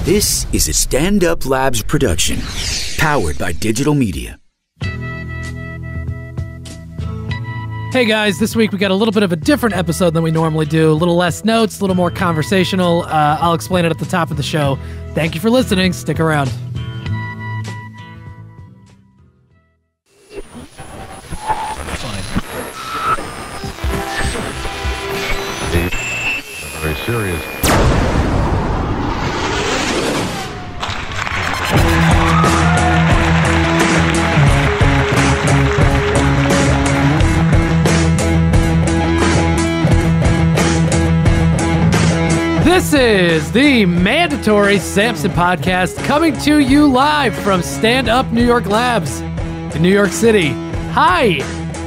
This is a Stand Up Labs production, powered by digital media. Hey guys, this week we got a little bit of a different episode than we normally do. A little less notes, a little more conversational. I'll explain it at the top of the show. Thank you for listening. Stick around. Very serious. This is the Mandatory Sampson Podcast, coming to you live from Stand Up New York Labs in New York City. Hi,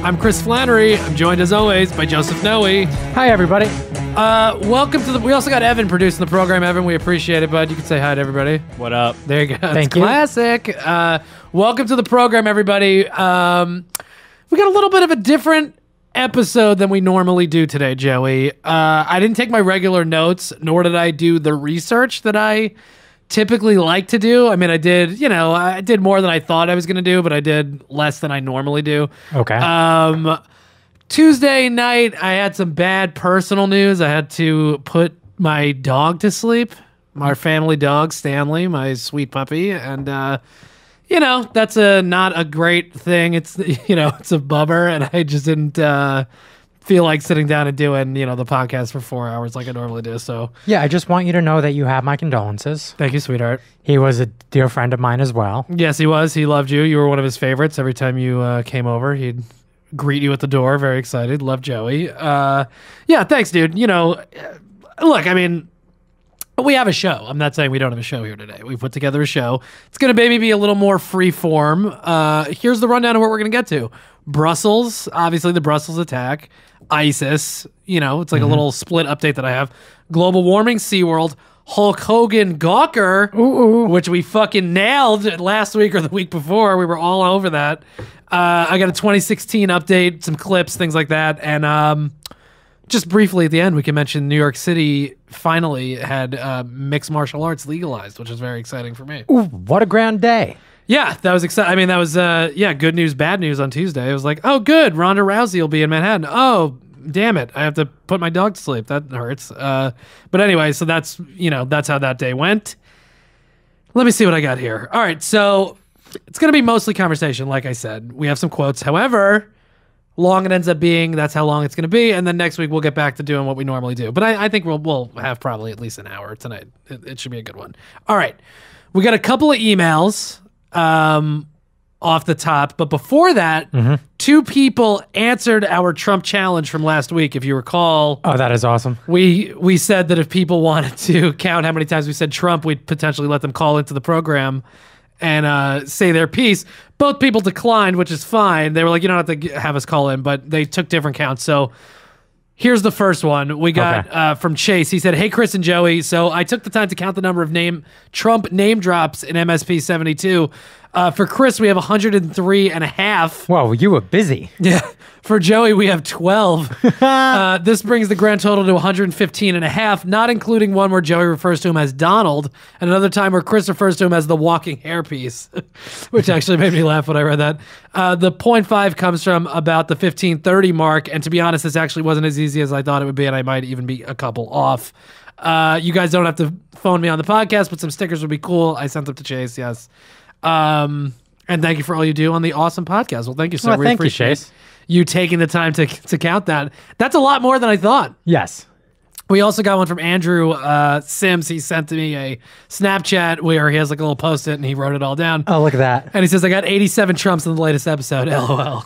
I'm Chris Flannery. I'm joined as always by Joseph Noe. Hi, everybody. Welcome to we also got Evan producing the program. Evan, we appreciate it, bud. You can say hi to everybody. What up? There you go. Thank you. Classic. Welcome to the program, everybody. We got a little bit of a different episode than we normally do today, Joey. I didn't take my regular notes, nor did I do the research that I typically like to do. I mean, I did more than I thought I was going to do, but I did less than I normally do. Okay. Tuesday night, I had some bad personal news. I had to put my dog to sleep, our family dog, Stanley, my sweet puppy, and that's not a great thing. It's it's a bummer, and I just didn't feel like sitting down and doing the podcast for 4 hours like I normally do. So yeah, I just want you to know that you have my condolences. thank you, sweetheart. He was a dear friend of mine as well. Yes, he was. He loved you. You were one of his favorites. Every time you came over, he'd greet you at the door. Very excited. Love Joey. Yeah, thanks, dude. Look, I mean, we have a show. I'm not saying we don't have a show here today. We put together a show. It's going to maybe be a little more free form. Here's the rundown of what we're going to get to. Brussels, obviously the Brussels attack. ISIS, it's like a little split update that I have. Global warming, SeaWorld. Hulk Hogan, Gawker, which we fucking nailed last week or the week before. We were all over that. I got a 2016 update, some clips, things like that. And just briefly at the end, we can mention New York City finally had mixed martial arts legalized, which is very exciting for me. Ooh, what a grand day. Yeah, that was exciting. I mean, that was, good news, bad news on Tuesday. It was like, oh, good, Ronda Rousey will be in Manhattan. Oh, damn it, I have to put my dog to sleep. That hurts. But anyway, so that's how that day went. Let me see what I got here. All right, so it's going to be mostly conversation, like I said. We have some quotes. However, long it ends up being, that's how long it's going to be. And then next week we'll get back to doing what we normally do. But I think we'll have probably at least an hour tonight. It should be a good one. All right, we got a couple of emails off the top. But before that, two people answered our Trump challenge from last week. If you recall, Oh, that is awesome. we said that if people wanted to count how many times we said Trump, we'd potentially let them call into the program and say their piece. Both people declined, which is fine. They were like, you don't have to have us call in, but they took different counts. So here's the first one. We got from Chase. He said, hey, Chris and Joey. So I took the time to count the number of Trump name drops in MSP72. For Chris, we have 103 and a half. Whoa, you were busy. Yeah. For Joey, we have 12. This brings the grand total to 115 and a half, not including one where Joey refers to him as Donald, and another time where Chris refers to him as the walking hairpiece, which actually made me laugh when I read that. The 0.5 comes from about the 1530 mark, and to be honest, this actually wasn't as easy as I thought it would be, and I might even be a couple off. You guys don't have to phone me on the podcast, but some stickers would be cool. I sent them to Chase, yes. And thank you for all you do on the awesome podcast. Well, thank you, sir. Well, We thank you, appreciate Chase. you taking the time to count that. That's a lot more than I thought. Yes. We also got one from Andrew Sims. He sent me a Snapchat where he has like a little post-it and he wrote it all down. Oh, look at that. And he says, I got 87 Trumps in the latest episode, LOL.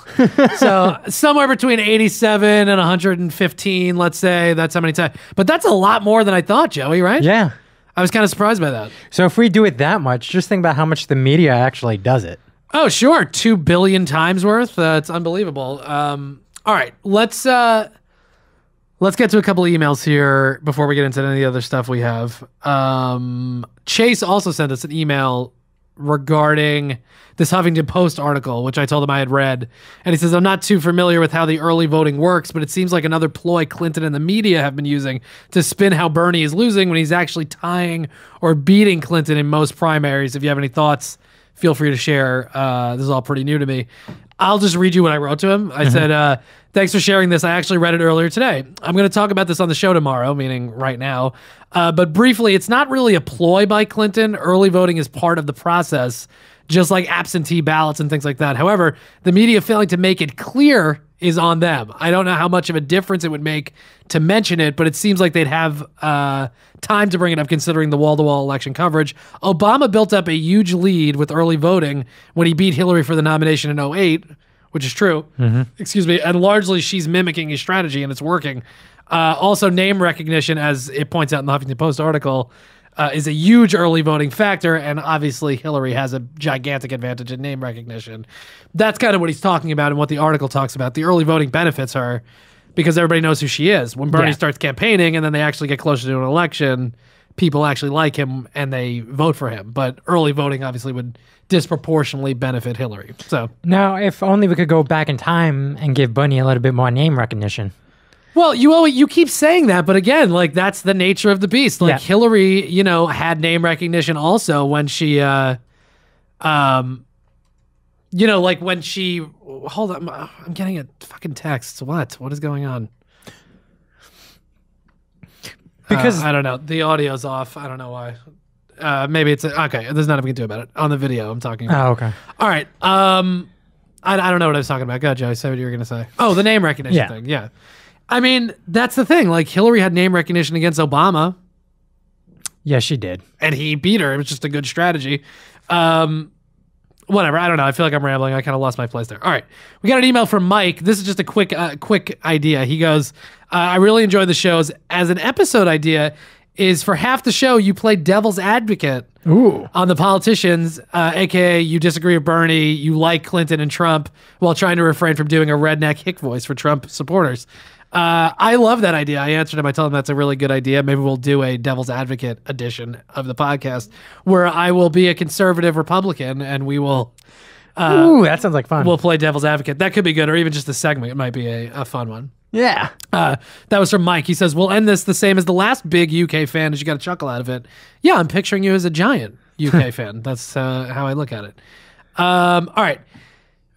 So somewhere between 87 and 115, let's say. That's how many times. But that's a lot more than I thought, Joey, right? Yeah. I was kind of surprised by that. So if we do it that much, just think about how much the media actually does it. Oh, sure. 2 billion times worth. It's unbelievable. All right. Let's get to a couple of emails here before we get into any of the other stuff we have. Chase also sent us an email regarding this Huffington Post article, which I told him I had read. And he says, I'm not too familiar with how the early voting works, but it seems like another ploy Clinton and the media have been using to spin how Bernie is losing when he's actually tying or beating Clinton in most primaries. If you have any thoughts, feel free to share. This is all pretty new to me. I'll just read you what I wrote to him. I said, thanks for sharing this. I actually read it earlier today. I'm going to talk about this on the show tomorrow, meaning right now. But briefly, it's not really a ploy by Clinton. Early voting is part of the process, just like absentee ballots and things like that. However, the media failing to make it clear is on them. I don't know how much of a difference it would make to mention it, but it seems like they'd have time to bring it up considering the wall-to-wall election coverage. Obama built up a huge lead with early voting when he beat Hillary for the nomination in 2008, which is true. Excuse me. And largely she's mimicking his strategy and it's working. Also, name recognition, as it points out in the Huffington Post article, is a huge early voting factor, and obviously Hillary has a gigantic advantage in name recognition. That's kind of what he's talking about and what the article talks about. The early voting benefits her because everybody knows who she is. When Bernie starts campaigning and then they actually get closer to an election, people actually like him and they vote for him. But early voting obviously would disproportionately benefit Hillary. So Now, if only we could go back in time and give Bernie a little bit more name recognition. Well, you keep saying that, but again, like that's the nature of the beast. Like Hillary, had name recognition also when she, like when she. Hold on, I'm getting a fucking text. What is going on? Because I don't know. The audio's off. I don't know why. Maybe it's okay. There's nothing we can do about it on the video. I'm talking about. Oh, okay. All right. I don't know what I was talking about. Go, Joe. Say what you were gonna say. Oh, the name recognition thing. Yeah. I mean, that's the thing. Like, Hillary had name recognition against Obama. Yeah, she did. And he beat her. It was just a good strategy. Whatever. I don't know. I feel like I'm rambling. I kind of lost my place there. All right. We got an email from Mike. This is just a quick idea. He goes, I really enjoy the shows. As an episode idea is for half the show, you play devil's advocate on the politicians, a.k.a. you disagree with Bernie, you like Clinton and Trump, while trying to refrain from doing a redneck hick voice for Trump supporters. I love that idea. I answered him. I told him that's a really good idea. Maybe we'll do a devil's advocate edition of the podcast where I will be a conservative Republican and we will... that sounds like fun. We'll play devil's advocate. That could be good, or even just a segment. It might be a fun one. Yeah. That was from Mike. He says, we'll end this the same as the last big UK fan as you got a chuckle out of it. Yeah, I'm picturing you as a giant UK fan. That's how I look at it. All right.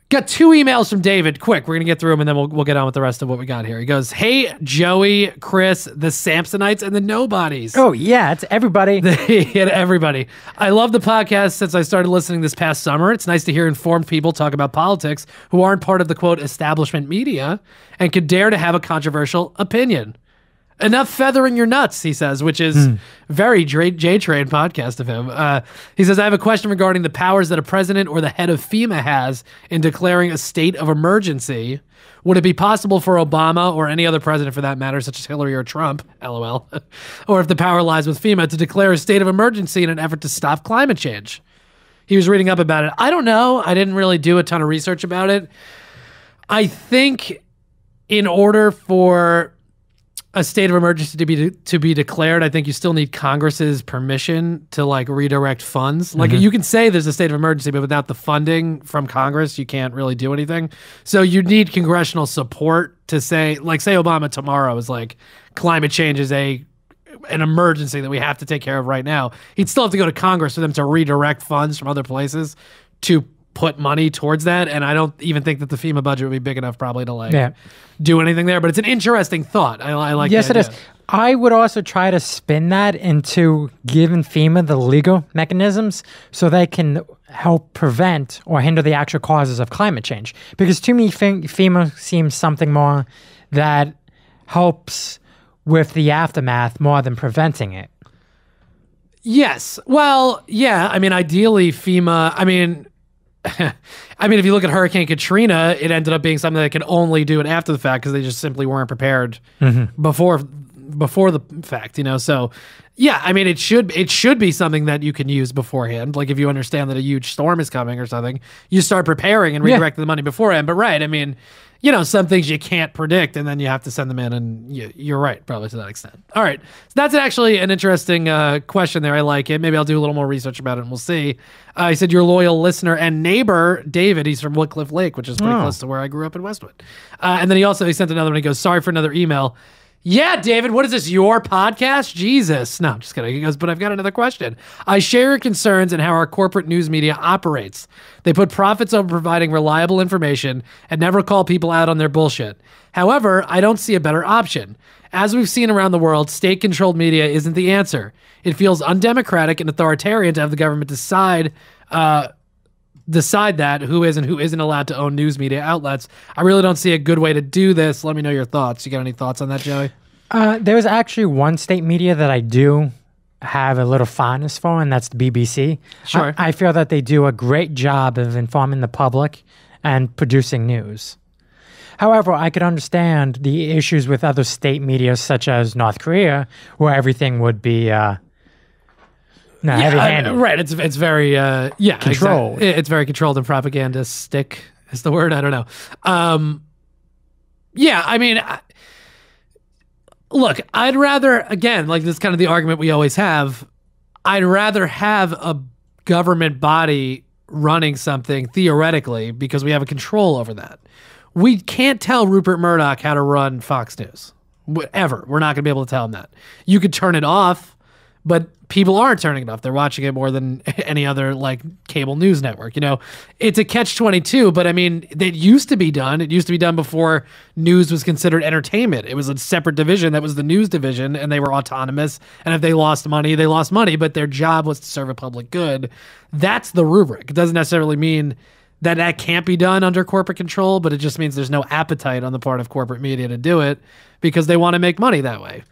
Got 2 emails from David. Quick, we're going to get through them and then we'll get on with the rest of what we got here. He goes, hey, Joey, Chris, the Samsonites, and the Nobodies. Oh, yeah, it's everybody. Everybody. I love the podcast since I started listening this past summer. It's nice to hear informed people talk about politics who aren't part of the, quote, establishment media and could dare to have a controversial opinion. Enough feathering your nuts, he says, which is very J-Train podcast of him. He says, I have a question regarding the powers that a president or the head of FEMA has in declaring a state of emergency. Would it be possible for Obama or any other president for that matter, such as Hillary or Trump, LOL, or if the power lies with FEMA, to declare a state of emergency in an effort to stop climate change? He was reading up about it. I don't know. I didn't really do a ton of research about it. I think in order for a state of emergency to be declared, I think you still need Congress's permission to like redirect funds. Like you can say there's a state of emergency, but without the funding from Congress, you can't really do anything. So you need congressional support to say Obama tomorrow is like, climate change is an emergency that we have to take care of right now. He'd still have to go to Congress for them to redirect funds from other places to put money towards that, and I don't even think that the FEMA budget would be big enough probably to do anything there, but it's an interesting thought. I like yes, it is. I would also try to spin that into giving FEMA the legal mechanisms so they can help prevent or hinder the actual causes of climate change. Because to me, FEMA seems something more that helps with the aftermath more than preventing it. Yes. Well, yeah. I mean, ideally, FEMA, I mean, if you look at Hurricane Katrina, it ended up being something that could only do it after the fact because they just simply weren't prepared before the fact, So, yeah, I mean, it should be something that you can use beforehand. Like if you understand that a huge storm is coming or something, you start preparing and redirecting the money beforehand. But right, I mean, some things you can't predict, and then you have to send them in, and you're right, probably to that extent. All right. So that's actually an interesting question there. I like it. Maybe I'll do a little more research about it, and we'll see. He said, your loyal listener and neighbor, David, he's from Woodcliff Lake, which is pretty close to where I grew up in Westwood. And then he sent another one. He goes, sorry for another email. Yeah, David, what is this, your podcast? Jesus. No, I'm just kidding. He goes, but I've got another question. I share your concerns in how our corporate news media operates. They put profits over providing reliable information and never call people out on their bullshit. However, I don't see a better option. As we've seen around the world, state-controlled media isn't the answer. It feels undemocratic and authoritarian to have the government decide that who is and who isn't allowed to own news media outlets. I really don't see a good way to do this. Let me know your thoughts. You got any thoughts on that, Joey? There's actually one state media that I do have a little fondness for, and that's the BBC. Sure. I feel that they do a great job of informing the public and producing news. However, I could understand the issues with other state media, such as North Korea, where everything would be heavy-handed. Right. It's very controlled. Exactly. It's very controlled and propagandistic is the word. I don't know. Look, I'd rather, again, like this is kind of the argument we always have. I'd rather have a government body running something theoretically because we have a control over that. We can't tell Rupert Murdoch how to run Fox News. Ever. We're not going to be able to tell him that. You could turn it off, but people aren't turning it off. They're watching it more than any other like cable news network. It's a catch-22, but I mean, it used to be done. It used to be done before news was considered entertainment. It was a separate division that was the news division, and they were autonomous. And if they lost money, they lost money, but their job was to serve a public good. That's the rubric. It doesn't necessarily mean that can't be done under corporate control, but it just means there's no appetite on the part of corporate media to do it because they want to make money that way.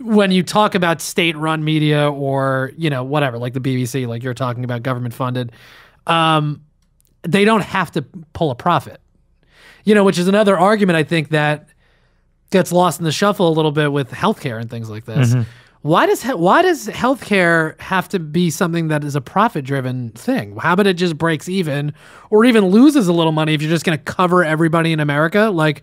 When you talk about state-run media or, whatever, like the BBC, like you're talking about government-funded, they don't have to pull a profit, which is another argument I think that gets lost in the shuffle a little bit with healthcare and things like this. Mm-hmm. Why does healthcare have to be something that is a profit-driven thing? How about it just breaks even or even loses a little money if you're just going to cover everybody in America? Like,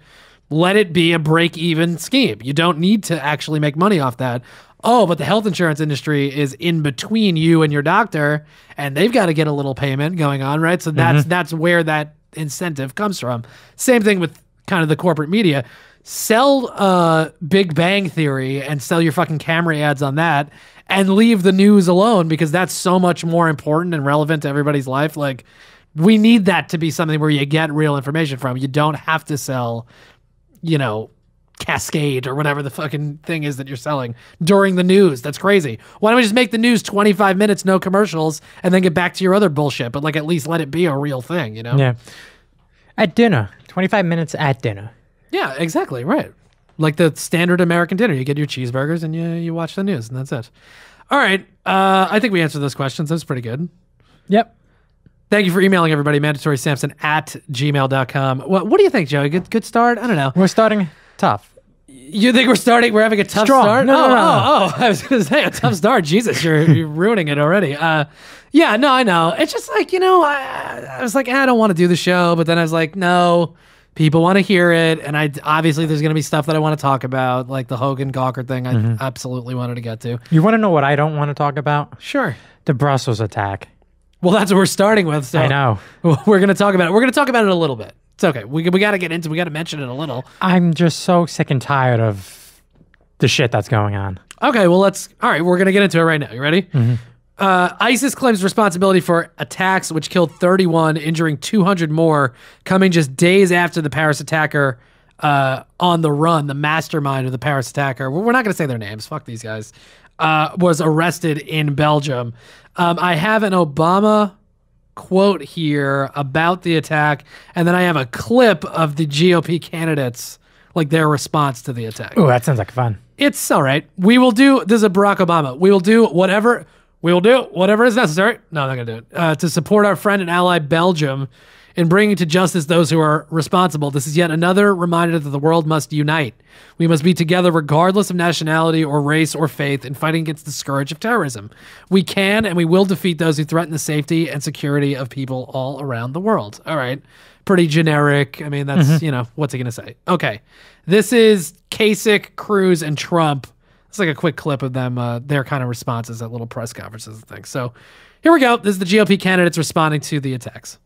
let it be a break-even scheme. You don't need to actually make money off that. Oh, but the health insurance industry is in between you and your doctor, and they've got to get a little payment going on, right? So that's where that incentive comes from. Same thing with kind of the corporate media. Sell Big Bang Theory and sell your fucking camera ads on that and leave the news alone because that's so much more important and relevant to everybody's life. Like, we need that to be something where you get real information from. You don't have to sell, Cascade or whatever the fucking thing is that you're selling during the news. That's crazy. Why don't we just make the news 25 minutes, no commercials, and then get back to your other bullshit, but at least let it be a real thing, Yeah. At dinner. 25 minutes at dinner. Yeah, exactly. Right. Like the standard American dinner. You get your cheeseburgers and you watch the news, and that's it. All right. I think we answered those questions. That was pretty good. Yep. Thank you for emailing everybody. MandatorySampson@gmail.com. What do you think, Joey? Good start? I don't know. We're starting tough. You think we're having a tough start? No. I was going to say a tough start. Jesus, you're ruining it already. I know. It's just like, I was like, I don't want to do the show, but then I was like, no, people want to hear it. And obviously there's going to be stuff that I want to talk about, like the Hogan Gawker thing. I absolutely wanted to get to. You want to know what I don't want to talk about? Sure. The Brussels attack. Well, that's what we're starting with. So I know. We're going to talk about it. We're going to talk about it a little bit. It's okay. We got to get into. We got to mention it a little. I'm just so sick and tired of the shit that's going on. Okay. Well, all right. We're going to get into it right now. You ready? Mm-hmm. ISIS claims responsibility for attacks which killed 31, injuring 200 more, coming just days after the Paris attacker on the run, the mastermind of the Paris attacker. We're not going to say their names. Fuck these guys. Was arrested in Belgium. I have an Obama quote here about the attack, and then I have a clip of the GOP candidates, like their response to the attack. Oh, that sounds like fun. It's all right. We will do, this is a Barack Obama. We will do whatever is necessary. No, I'm not going to do it. To support our friend and ally Belgium in bringing to justice those who are responsible. This is yet another reminder that the world must unite. We must be together regardless of nationality or race or faith in fighting against the scourge of terrorism. We can and we will defeat those who threaten the safety and security of people all around the world. All right. pretty generic. I mean, that's, what's he going to say? Okay. This is Kasich, Cruz, and Trump. It's like a quick clip of them, their kind of responses at little press conferences and things. So here we go. This is the GOP candidates responding to the attacks.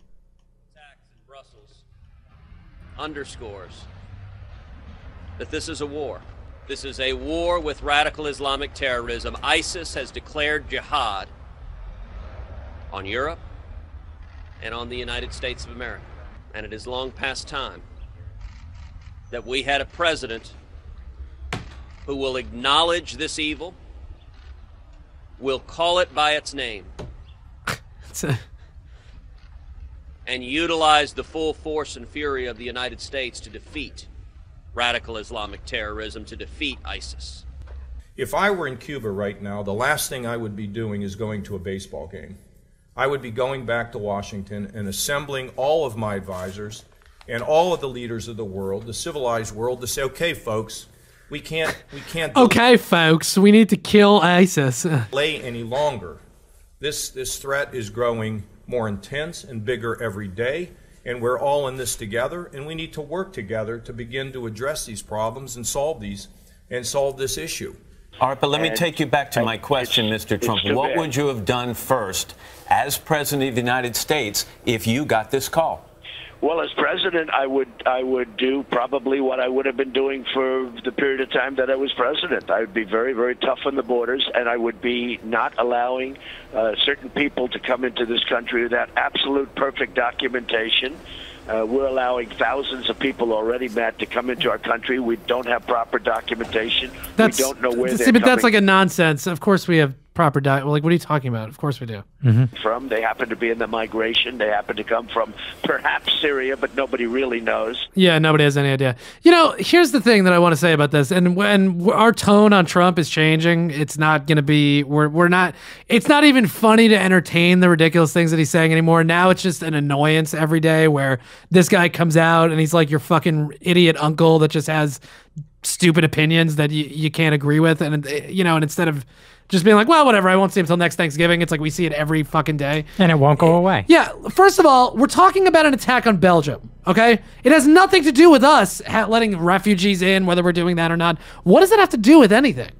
Attacks in Brussels underscores that this is a war. This is a war with radical Islamic terrorism. ISIS has declared jihad on Europe and on the United States of America. And it is long past time that we had a president who will acknowledge this evil, will call it by its name, and utilize the full force and fury of the United States to defeat radical Islamic terrorism, to defeat ISIS. If I were in Cuba right now, the last thing I would be doing is going to a baseball game. I would be going back to Washington and assembling all of my advisors and all of the leaders of the world, the civilized world, to say, okay, folks, we can't okay, folks, we need to kill ISIS. delay any longer. This threat is growing more intense and bigger every day, and we're all in this together, and we need to work together to begin to address these problems and solve this issue. All right, but let me take you back to my question, Mr. Trump. What would you have done first as President of the United States if you got this call? Well, as president, I would do probably what I would have been doing for the period of time that I was president. I would be very, very tough on the borders, and I would be not allowing certain people to come into this country without absolute perfect documentation. We're allowing thousands of people already, Matt, to come into our country. We don't have proper documentation. We don't know where they're coming. That's like a nonsense. Of course we have proper like, what are you talking about? Of course we do. From. They happen to be in the migration. They happen to come from perhaps Syria, but nobody really knows. Yeah, nobody has any idea. Here's the thing that I want to say about this. And when our tone on Trump is changing, it's not going to be, it's not even funny to entertain the ridiculous things that he's saying anymore. Now it's just an annoyance every day where this guy comes out and he's like your fucking idiot uncle that just has stupid opinions that you can't agree with. And, and instead of just being like, well, whatever, I won't see him until next Thanksgiving. It's like we see it every fucking day. And it won't go away. Yeah, first of all, we're talking about an attack on Belgium, okay? It has nothing to do with us letting refugees in, whether we're doing that or not. What does it have to do with anything?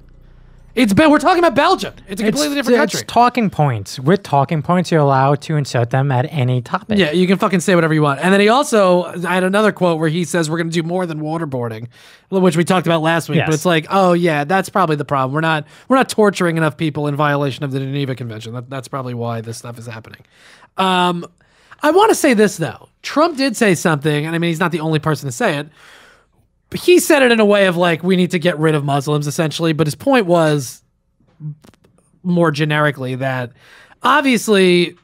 We're talking about Belgium. It's a completely different country. It's talking points. With talking points, you're allowed to insert them at any topic. Yeah, you can fucking say whatever you want. And then I had another quote where he says we're going to do more than waterboarding, which we talked about last week. Yes. But it's like, oh yeah, that's probably the problem. We're not torturing enough people in violation of the Geneva Convention. That's probably why this stuff is happening. I want to say this though. Trump did say something, and I mean he's not the only person to say it. He said it in a way of like, we need to get rid of Muslims, essentially. But his point was more generically that obviously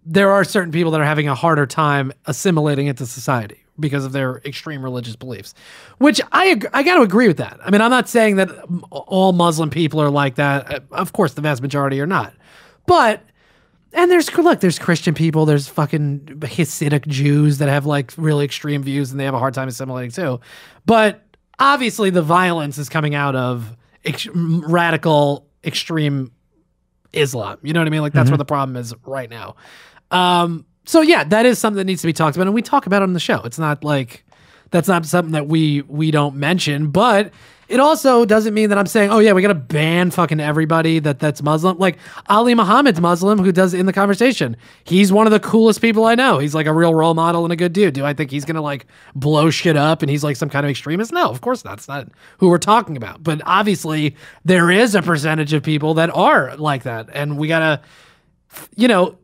there are certain people that are having a harder time assimilating into society because of their extreme religious beliefs, which I got to agree with that. I mean, I'm not saying that all Muslim people are like that. Of course, the vast majority are not. But... And there's Christian people, there's fucking Hasidic Jews that have like really extreme views and they have a hard time assimilating too. But obviously the violence is coming out of radical extreme Islam. You know what I mean? Like that's where the problem is right now. So yeah, that is something that needs to be talked about, and we talk about it on the show. It's not like that's not something that we don't mention, but it also doesn't mean that I'm saying, oh yeah, we got to ban fucking everybody that's Muslim. Like Ali Muhammad's Muslim, who does in the conversation. He's one of the coolest people I know. He's like a real role model and a good dude. Do I think he's going to like blow shit up and he's like some kind of extremist? No, of course not. It's not who we're talking about. But obviously there is a percentage of people that are like that. And we got to,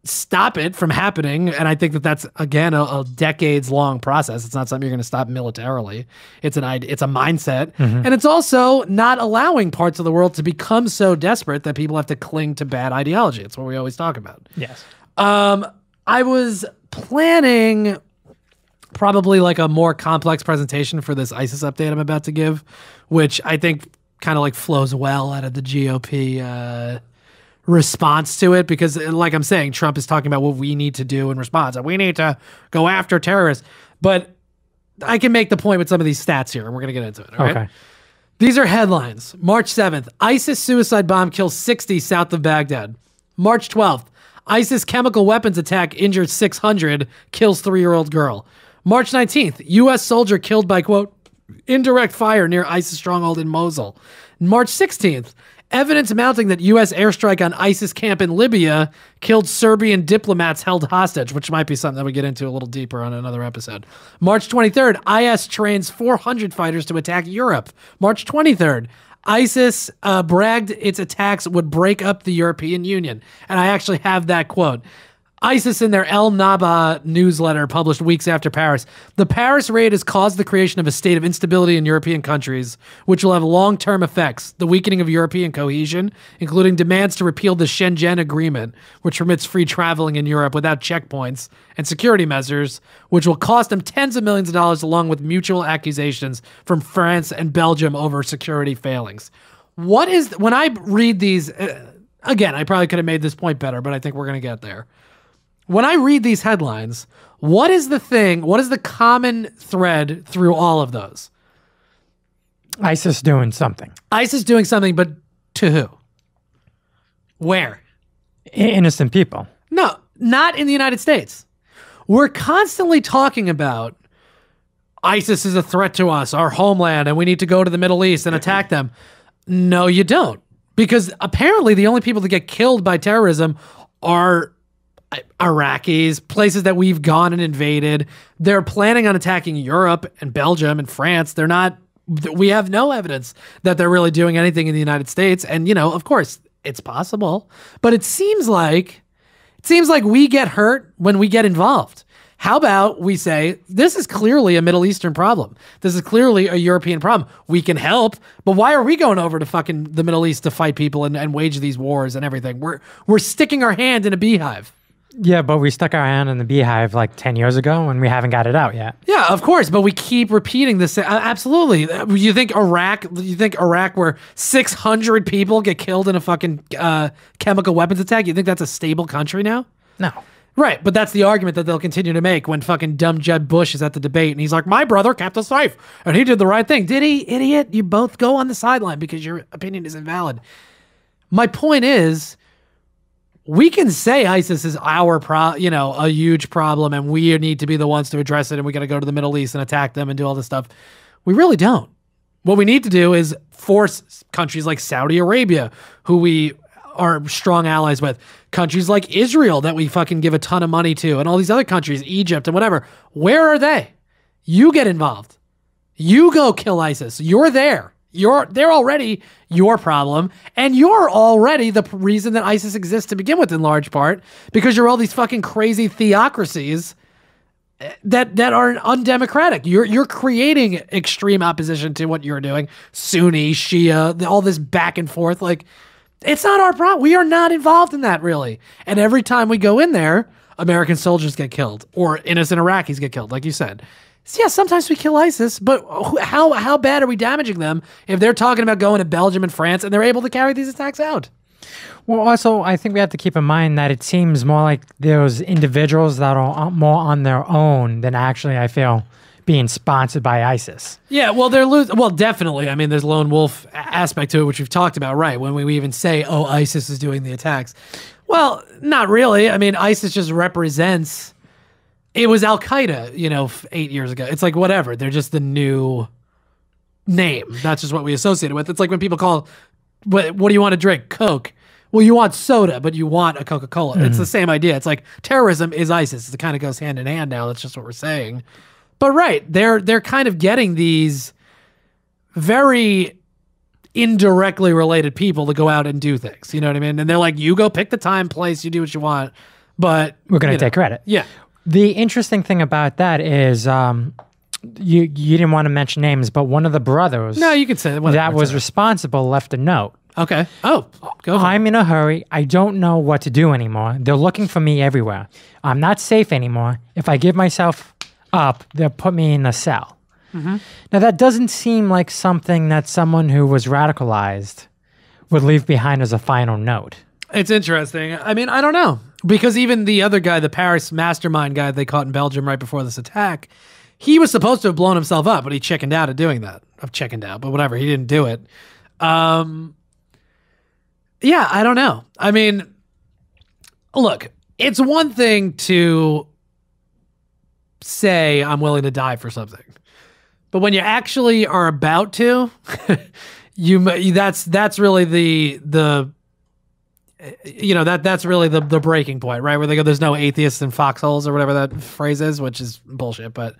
stop it from happening. And I think that's again a decades long process. It's not something you're going to stop militarily. It's a mindset, and it's also not allowing parts of the world to become so desperate that people have to cling to bad ideology. It's what we always talk about. Yes. I was planning probably like a more complex presentation for this ISIS update I'm about to give, which I think kind of like flows well out of the GOP response to it, because like I'm saying, Trump is talking about what we need to do in response. We need to go after terrorists. But I can make the point with some of these stats here, and we're going to get into it. Okay. These are headlines. March 7th, ISIS suicide bomb kills 60 south of Baghdad. March 12th, ISIS chemical weapons attack injures 600, kills 3-year-old girl. March 19th, U.S. soldier killed by, quote, indirect fire near ISIS stronghold in Mosul. March 16th, evidence mounting that U.S. airstrike on ISIS camp in Libya killed Serbian diplomats held hostage, which might be something that we get into a little deeper on another episode. March 23rd, IS trains 400 fighters to attack Europe. March 23rd, ISIS bragged its attacks would break up the European Union. And I actually have that quote. ISIS in their El Naba newsletter published weeks after Paris. The Paris raid has caused the creation of a state of instability in European countries, which will have long-term effects. The weakening of European cohesion, including demands to repeal the Schengen Agreement, which permits free traveling in Europe without checkpoints, and security measures, which will cost them tens of millions of dollars, along with mutual accusations from France and Belgium over security failings. When I read these, again, I probably could have made this point better, but I think we're going to get there. When I read these headlines, what is the common thread through all of those? ISIS doing something. ISIS doing something, but to who? Where? Innocent people. No, not in the United States. We're constantly talking about ISIS is a threat to us, our homeland, and we need to go to the Middle East and attack them. No, you don't. Because apparently the only people that get killed by terrorism are Iraqis, places that we've gone and invaded. They're planning on attacking Europe and Belgium and France. We have no evidence that they're really doing anything in the United States. And, of course, it's possible, but it seems like we get hurt when we get involved. How about we say, this is clearly a Middle Eastern problem. This is clearly a European problem. We can help, but why are we going over to fucking the Middle East to fight people and wage these wars and everything? We're sticking our hand in a beehive. Yeah, but we stuck our hand in the beehive like 10 years ago and we haven't got it out yet. Yeah, of course, but we keep repeating this. Absolutely. You think Iraq where 600 people get killed in a fucking chemical weapons attack, you think that's a stable country now? No. Right, but that's the argument that they'll continue to make when fucking dumb Jeb Bush is at the debate and he's like, my brother kept us safe and he did the right thing. Did he, idiot? You both go on the sideline because your opinion is invalid. My point is, we can say ISIS is a huge problem and we need to be the ones to address it and we got to go to the Middle East and attack them and do all this stuff. We really don't. What we need to do is force countries like Saudi Arabia, who we are strong allies with, countries like Israel that we fucking give a ton of money to, and all these other countries, Egypt and whatever. Where are they? You get involved. You go kill ISIS. You're there. They're already your problem, and you're already the reason that ISIS exists to begin with, in large part, because you're all these fucking crazy theocracies that are undemocratic. You're creating extreme opposition to what you're doing. Sunni, Shia, all this back and forth. Like, it's not our problem. We are not involved in that, really. And every time we go in there, American soldiers get killed, or innocent Iraqis get killed, like you said. Yeah, sometimes we kill ISIS, but how bad are we damaging them if they're talking about going to Belgium and France and they're able to carry these attacks out? Well, also, I think we have to keep in mind that it seems more like those individuals that are more on their own than actually, I feel, being sponsored by ISIS. Yeah, well, well, definitely. I mean, there's lone wolf aspect to it, which we've talked about, right? When we even say, oh, ISIS is doing the attacks. Well, not really. I mean, ISIS just represents... It was Al-Qaeda, 8 years ago. It's like, whatever. They're just the new name. That's just what we associate it with. It's like when people call, what do you want to drink? Coke. Well, you want soda, but you want a Coca-Cola. Mm-hmm. It's the same idea. It's like terrorism is ISIS. It kind of goes hand in hand now. That's just what we're saying. But right, they're kind of getting these very indirectly related people to go out and do things. You know what I mean? And they're like, you go pick the time, place, you do what you want, but... We're going to take credit. Yeah. The interesting thing about that is you didn't want to mention names, but one of the brothers... No, you could say that was responsible left a note. Okay. Oh, go ahead. I'm in a hurry. I don't know what to do anymore. They're looking for me everywhere. I'm not safe anymore. If I give myself up, they'll put me in a cell. Mm-hmm. Now, that doesn't seem like something that someone who was radicalized would leave behind as a final note. It's interesting. I mean, I don't know. Because even the other guy, the Paris mastermind guy they caught in Belgium right before this attack, he was supposed to have blown himself up, but he chickened out of doing that. But whatever. He didn't do it. Yeah, I don't know. I mean, look, it's one thing to say I'm willing to die for something, but when you actually are about to, that's really the that's really the breaking point, right? Where they go, there's no atheists in foxholes or whatever that phrase is, which is bullshit. But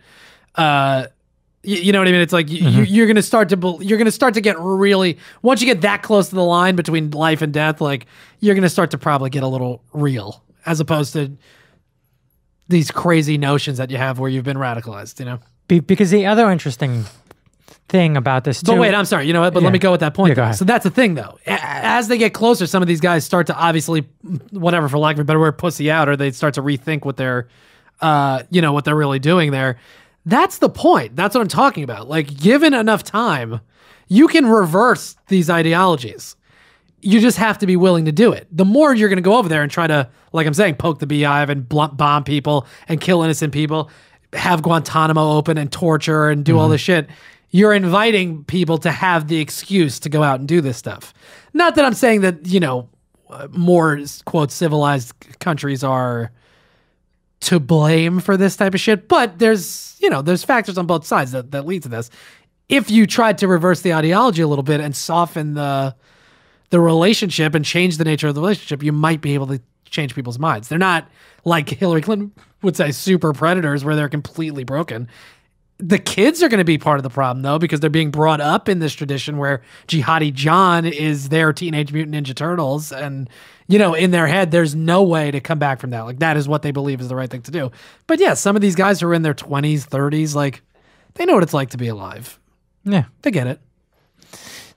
you know what I mean? It's like you're gonna start to get really, once you get that close to the line between life and death, like you're gonna start to probably get a little real, as opposed to these crazy notions that you have where you've been radicalized. You know, because the other interesting thing about this too. But wait, I'm sorry. You know what? But let me go with that point. Yeah, go ahead. So that's the thing, though. As they get closer, some of these guys start to obviously, whatever, for lack of a better word, pussy out, or they start to rethink what they're, what they're really doing there. That's the point. That's what I'm talking about. Like, given enough time, you can reverse these ideologies. You just have to be willing to do it. The more you're going to go over there and try to, like I'm saying, poke the beehive and bomb people and kill innocent people, have Guantanamo open and torture and do all this shit, you're inviting people to have the excuse to go out and do this stuff. Not that I'm saying that, more, quote, civilized countries are to blame for this type of shit, but there's factors on both sides that lead to this. If you tried to reverse the ideology a little bit and soften the relationship and change the nature of the relationship, you might be able to change people's minds. They're not, like Hillary Clinton would say, super predators where they're completely broken. The kids are going to be part of the problem, though, because they're being brought up in this tradition where Jihadi John is their Teenage Mutant Ninja Turtles. And, in their head, there's no way to come back from that. Like, that is what they believe is the right thing to do. But yeah, some of these guys who are in their 20s, 30s, like, they know what it's like to be alive. Yeah. They get it.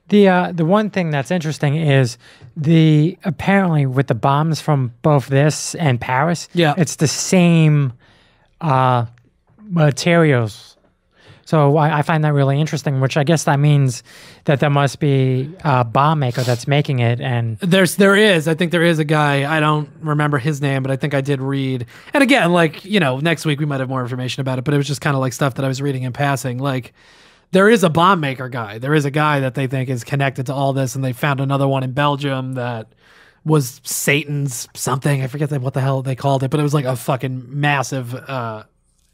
The one thing that's interesting is apparently with the bombs from both this and Paris, it's the same materials. So I find that really interesting, which I guess that means that there must be a bomb maker that's making it. And there is. I think there is a guy. I don't remember his name, but I think I did read. And again, like, next week we might have more information about it, but it was just kind of like stuff that I was reading in passing. Like, there is a bomb maker guy. There is a guy that they think is connected to all this, and they found another one in Belgium that was Satan's something. I forget what the hell they called it, but it was like a fucking massive bomb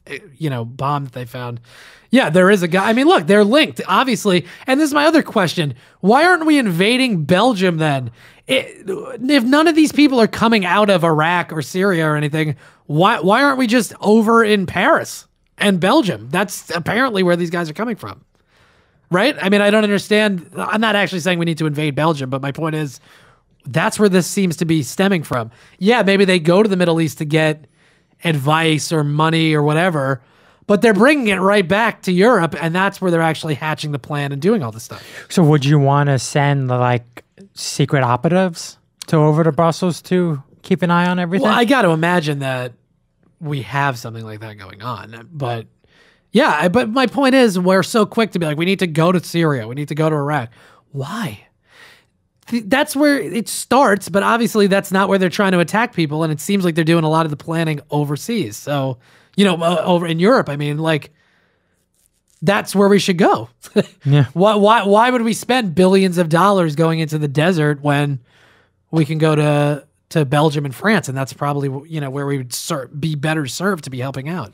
that they found. Yeah, there is a guy. I mean, look, they're linked, obviously. And this is my other question. Why aren't we invading Belgium then? If none of these people are coming out of Iraq or Syria or anything, why aren't we just over in Paris and Belgium? That's apparently where these guys are coming from. Right? I mean, I don't understand. I'm not actually saying we need to invade Belgium, but my point is that's where this seems to be stemming from. Yeah, maybe they go to the Middle East to get advice or money or whatever, but they're bringing it right back to Europe, and that's where they're actually hatching the plan and doing all this stuff. So would you want to send secret operatives over to Brussels to keep an eye on everything? Well, I got to imagine that we have something like that going on, but yeah, but my point is we're so quick to be like, we need to go to Syria, we need to go to Iraq. Why? That's where it starts, but obviously that's not where they're trying to attack people, and it seems like they're doing a lot of the planning overseas. So, over in Europe, I mean, like, that's where we should go. Yeah. Why would we spend billions of dollars going into the desert when we can go to Belgium and France, and that's probably where we would be better served to be helping out.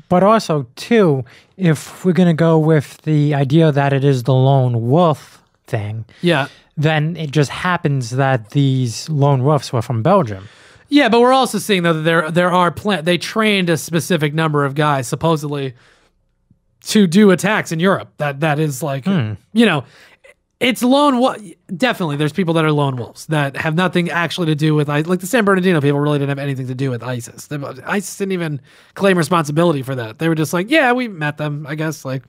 But also, too, if we're going to go with the idea that it is the lone wolf thing, then it just happens that these lone wolves were from Belgium. Yeah, but we're also seeing though that there are they trained a specific number of guys supposedly to do attacks in Europe. That is like it's lone wolf. Definitely, there's people that are lone wolves that have nothing actually to do with like the San Bernardino people really didn't have anything to do with ISIS. ISIS didn't even claim responsibility for that. They were just like, yeah, we met them, I guess. Like,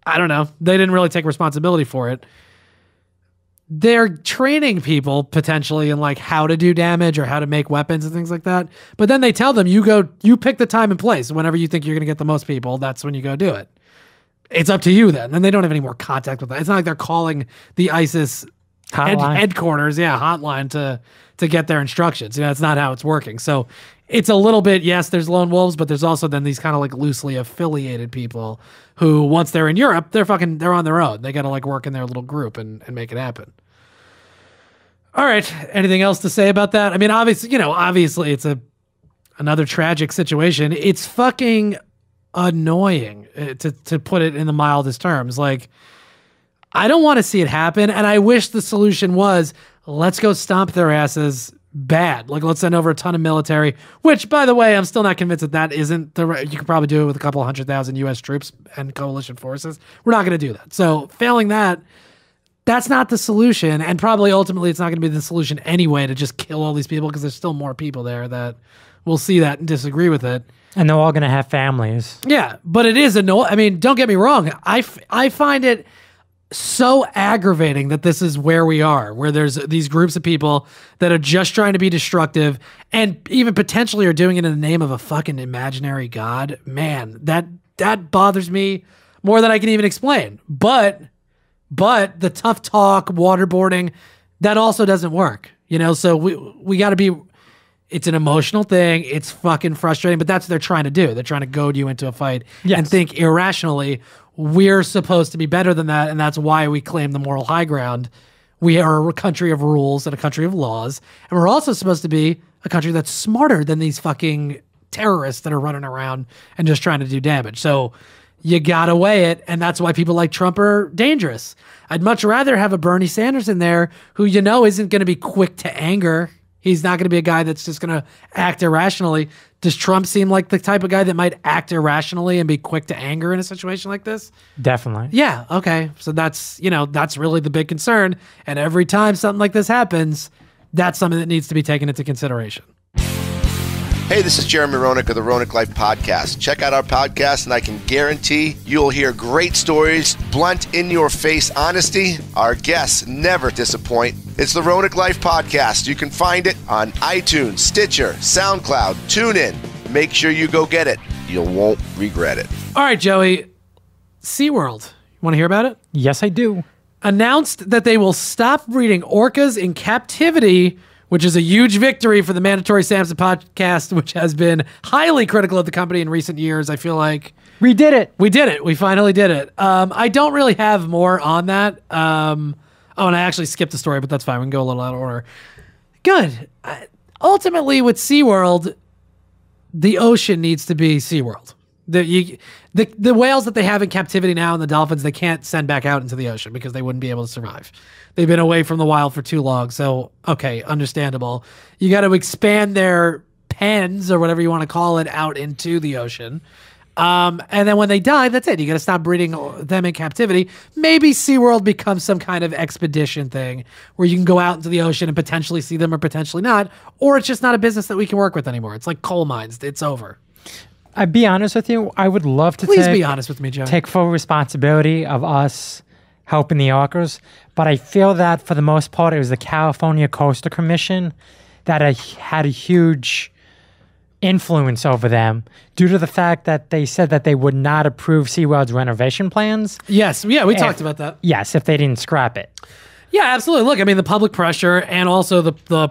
I don't know. They didn't really take responsibility for it. They're training people potentially in like how to do damage or how to make weapons and things like that. But then they tell them, you pick the time and place. Whenever you think you're going to get the most people, that's when you go do it. It's up to you then. And they don't have any more contact with that. It's not like they're calling the ISIS headquarters, hotline to get their instructions. That's not how it's working. So it's a little bit, yes, there's lone wolves, but there's also then these kind of like loosely affiliated people who, once they're in Europe, they're on their own. They got to like work in their little group and make it happen. All right. Anything else to say about that? I mean, obviously it's another tragic situation. It's fucking annoying to put it in the mildest terms. Like, I don't want to see it happen. And I wish the solution was, let's go stomp their asses bad. Like, let's send over a ton of military, which, by the way, I'm still not convinced that isn't the right. You could probably do it with a couple 100,000 U.S. troops and coalition forces. We're not going to do that. So failing that, that's not the solution. And probably ultimately it's not going to be the solution anyway to just kill all these people, because there's still more people there that will see that and disagree with it. And they're all going to have families. Yeah, but it is annoying. I mean, don't get me wrong. I find it so aggravating that this is where we are, where there's these groups of people that are just trying to be destructive and even potentially are doing it in the name of a fucking imaginary god. Man, that bothers me more than I can even explain. But the tough talk, waterboarding, that also doesn't work. So we got to be, it's an emotional thing. It's fucking frustrating, but that's what they're trying to do. They're trying to goad you into a fight and think irrationally. We're supposed to be better than that, and that's why we claim the moral high ground. We are a country of rules and a country of laws, and we're also supposed to be a country that's smarter than these fucking terrorists that are running around and just trying to do damage. So you gotta weigh it, and that's why people like Trump are dangerous. I'd much rather have a Bernie Sanders in there who isn't going to be quick to anger. He's not going to be a guy that's just going to act irrationally. Does Trump seem like the type of guy that might act irrationally and be quick to anger in a situation like this? Definitely. Yeah, okay. So that's really the big concern. And every time something like this happens, that's something that needs to be taken into consideration. Hey, this is Jeremy Roenick of the Roenick Life Podcast. Check out our podcast, and I can guarantee you'll hear great stories, blunt, in-your-face honesty. Our guests never disappoint. It's the Roenick Life Podcast. You can find it on iTunes, Stitcher, SoundCloud, TuneIn. Make sure you go get it. You won't regret it. All right, Joey. SeaWorld. You want to hear about it? Yes, I do. Announced that they will stop breeding orcas in captivity, which is a huge victory for the Mandatory Sampson Podcast, which has been highly critical of the company in recent years. I feel like we did it. We did it. We finally did it. I don't really have more on that. And I actually skipped the story, but that's fine. We can go a little out of order. Good. Ultimately, with SeaWorld, the ocean needs to be SeaWorld. The whales that they have in captivity now and the dolphins, they can't send back out into the ocean because they wouldn't be able to survive. They've been away from the wild for too long. So, okay, understandable. You got to expand their pens or whatever you want to call it out into the ocean. And then when they die, that's it. You got to stop breeding them in captivity. Maybe SeaWorld becomes some kind of expedition thing where you can go out into the ocean and potentially see them or potentially not. Or it's just not a business that we can work with anymore. It's like coal mines. It's over. I'd be honest with you. I would love to Please be honest with me, Joe. Take full responsibility of us helping the orcas. But I feel that for the most part, it was the California Coastal Commission that had a huge influence over them due to the fact that they said that they would not approve SeaWorld's renovation plans. Yes. Yeah, we talked about that. Yes, if they didn't scrap it. Yeah, absolutely. Look, I mean, the public pressure and also the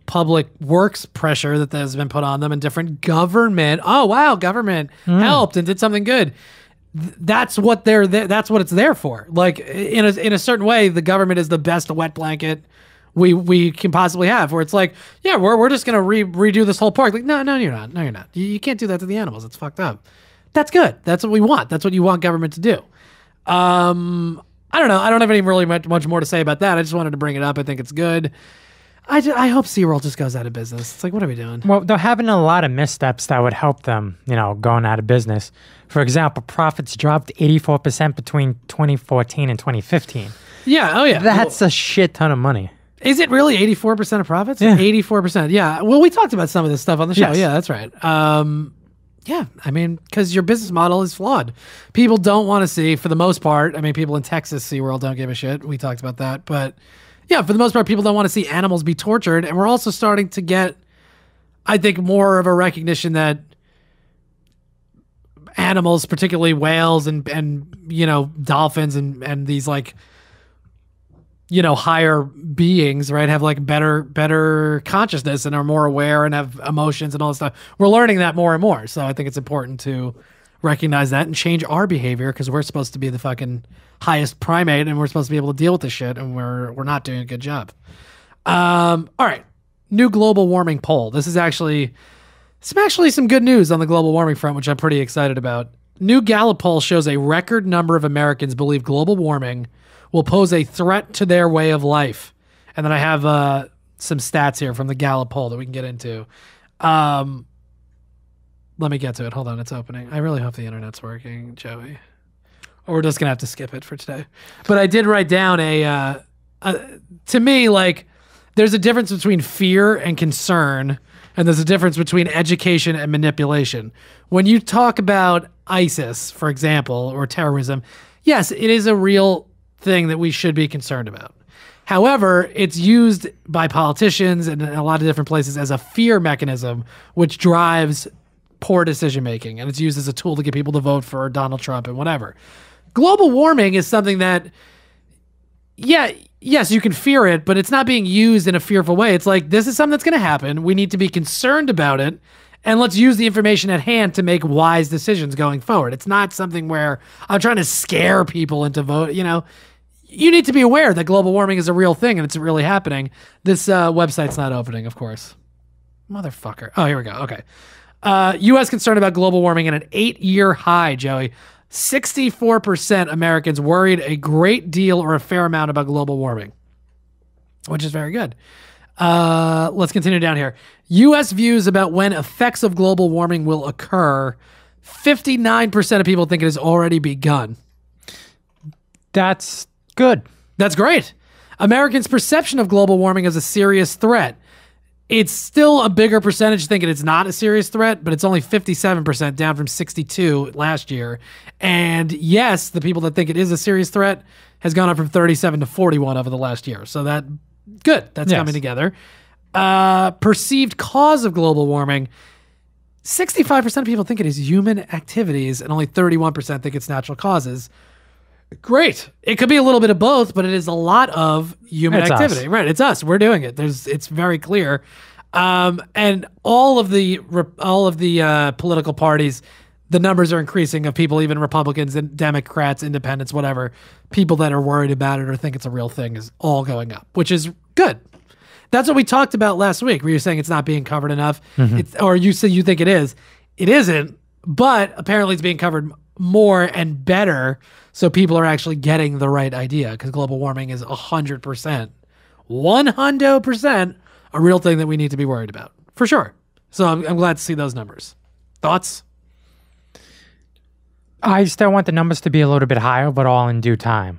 public works pressure that has been put on them and different government. Oh, wow, government helped and did something good. That's what they're there. That's what it's there for. Like in a certain way, the government is the best wet blanket we can possibly have, where it's like, yeah, we're just gonna redo this whole park. Like, no, you're not. No, you're not. You can't do that to the animals. It's fucked up. That's good. That's what we want. That's what you want government to do. I don't know. I don't have any really much more to say about that. I just wanted to bring it up. I think it's good. I hope SeaWorld just goes out of business. It's like, what are we doing? Well, they're having a lot of missteps that would help them, going out of business. For example, profits dropped 84% between 2014 and 2015. Yeah, oh yeah. That's a shit ton of money. Is it really 84% of profits? Yeah. 84%. Yeah. Well, we talked about some of this stuff on the show. Yes. Yeah, that's right. Yeah, I mean, because your business model is flawed. People don't want to see, for the most part, I mean, people in Texas, SeaWorld don't give a shit. We talked about that. But yeah, for the most part, people don't want to see animals be tortured. And we're also starting to get, I think, more of a recognition that animals, particularly whales and dolphins and these like, higher beings, right, have like better consciousness and are more aware and have emotions and all this stuff. We're learning that more and more. So I think it's important to recognize that and change our behavior, because we're supposed to be the fucking highest primate and we're supposed to be able to deal with this shit, and we're not doing a good job. All right. New global warming poll. This is actually some good news on the global warming front, which I'm pretty excited about. New Gallup poll shows a record number of Americans believe global warming will pose a threat to their way of life. And then I have some stats here from the Gallup poll that we can get into. Let me get to it. Hold on, it's opening. I really hope the internet's working, Joey. Or we're just going to have to skip it for today. But I did write down to me, like, there's a difference between fear and concern, and there's a difference between education and manipulation. When you talk about ISIS, for example, or terrorism, yes, it is a real thing that we should be concerned about. However, it's used by politicians and in a lot of different places as a fear mechanism, which drives poor decision making, and it's used as a tool to get people to vote for Donald Trump and whatever. Global warming is something that, yes, you can fear it, but it's not being used in a fearful way. It's like, this is something that's going to happen. We need to be concerned about it, and let's use the information at hand to make wise decisions going forward. It's not something where I'm trying to scare people into vote. You know, you need to be aware that global warming is a real thing and it's really happening. This website's not opening, of course. Motherfucker. Oh, here we go. Okay. U.S. concerned about global warming at an 8-year high, Joey. 64% Americans worried a great deal or a fair amount about global warming, which is very good. Let's continue down here. U.S. views about when effects of global warming will occur. 59% of people think it has already begun. That's good. That's great. Americans' perception of global warming as a serious threat. It's still a bigger percentage thinking it's not a serious threat, but it's only 57%, down from 62 last year. And yes, the people that think it is a serious threat has gone up from 37 to 41 over the last year. So that's coming together. Perceived cause of global warming. 65% of people think it is human activities, and only 31% think it's natural causes. Great. It could be a little bit of both, but it is a lot of human activity. Right. It's us. We're doing it. It's very clear. And all of the political parties, the numbers are increasing of people, even Republicans and Democrats, independents, whatever, people that are worried about it or think it's a real thing is all going up, which is good. That's what we talked about last week, where you're saying it's not being covered enough, or you say you think it is. It isn't, but apparently it's being covered more and better, so people are actually getting the right idea, because global warming is 100%, 100% a real thing that we need to be worried about, for sure. So I'm glad to see those numbers. Thoughts? I still want the numbers to be a little bit higher, but all in due time.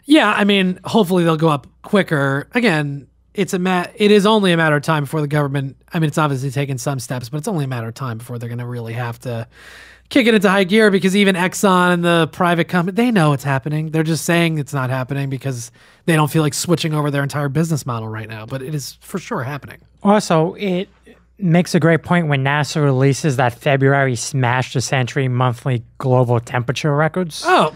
Yeah, I mean, hopefully they'll go up quicker. Again, it is only a matter of time before the government, I mean, it's obviously taken some steps, but it's only a matter of time before they're going to really have to kick it into high gear, because even Exxon and the private company, they know it's happening. They're just saying it's not happening because they don't feel like switching over their entire business model right now, but it is for sure happening. Also, it makes a great point when NASA releases that February smash the century monthly global temperature records. Oh,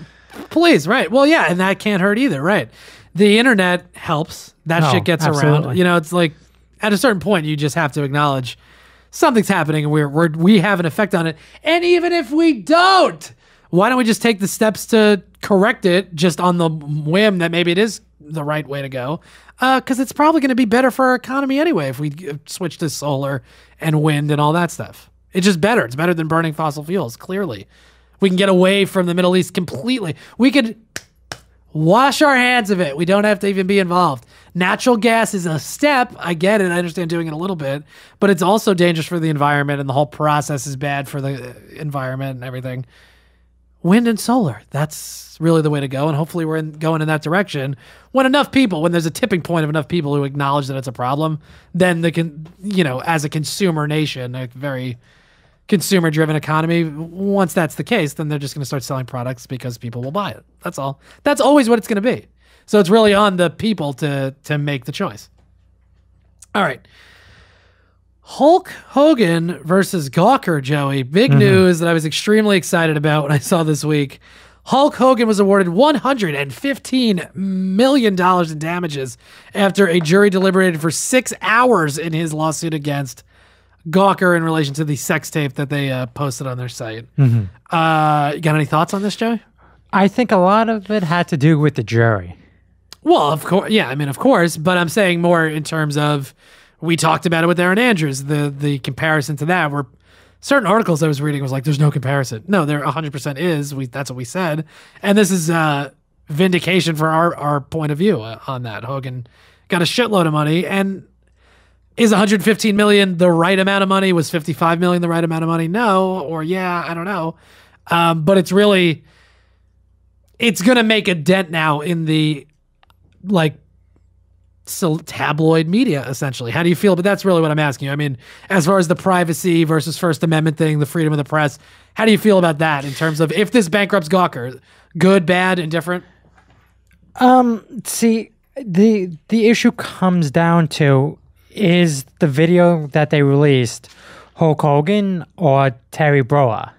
please, right. Well, yeah, and that can't hurt either, right? The internet helps. That shit gets around. You know, it's like at a certain point, you just have to acknowledge something's happening and we have an effect on it. And even if we don't, why don't we just take the steps to correct it just on the whim that maybe it is the right way to go? Because it's probably going to be better for our economy anyway if we switch to solar and wind and all that stuff. It's just better. It's better than burning fossil fuels, clearly. We can get away from the Middle East completely. We could wash our hands of it. We don't have to even be involved. Natural gas is a step. I get it. I understand doing it a little bit, but it's also dangerous for the environment, and the whole process is bad for the environment and everything. Wind and solar, that's really the way to go, and hopefully we're going in that direction. When there's a tipping point of enough people who acknowledge that it's a problem, then as a consumer nation, a very consumer-driven economy, once that's the case, then they're just going to start selling products because people will buy it. That's all. That's always what it's going to be. So it's really on the people to make the choice. All right. Hulk Hogan versus Gawker, Joey. Big news that I was extremely excited about when I saw this week. Hulk Hogan was awarded $115 million in damages after a jury deliberated for 6 hours in his lawsuit against Gawker in relation to the sex tape that they posted on their site. You got any thoughts on this, Joey? I think a lot of it had to do with the jury. Well, of course, yeah. I mean, of course, but I'm saying more in terms of we talked about it with Aaron Andrews. The comparison to that, where certain articles I was reading was like, "There's no comparison." No, there 100% is. That's what we said, and this is vindication for our point of view on that. Hogan got a shitload of money, and is 115 million the right amount of money? Was 55 million the right amount of money? No, or yeah, I don't know. But it's going to make a dent now in the tabloid media, essentially. How do you feel? But that's really what I'm asking you. I mean, as far as the privacy versus First Amendment thing, the freedom of the press, how do you feel about that in terms of if this bankrupts Gawker? Good, bad, indifferent? See, the issue comes down to, is the video that they released Hulk Hogan or Terry Bollea?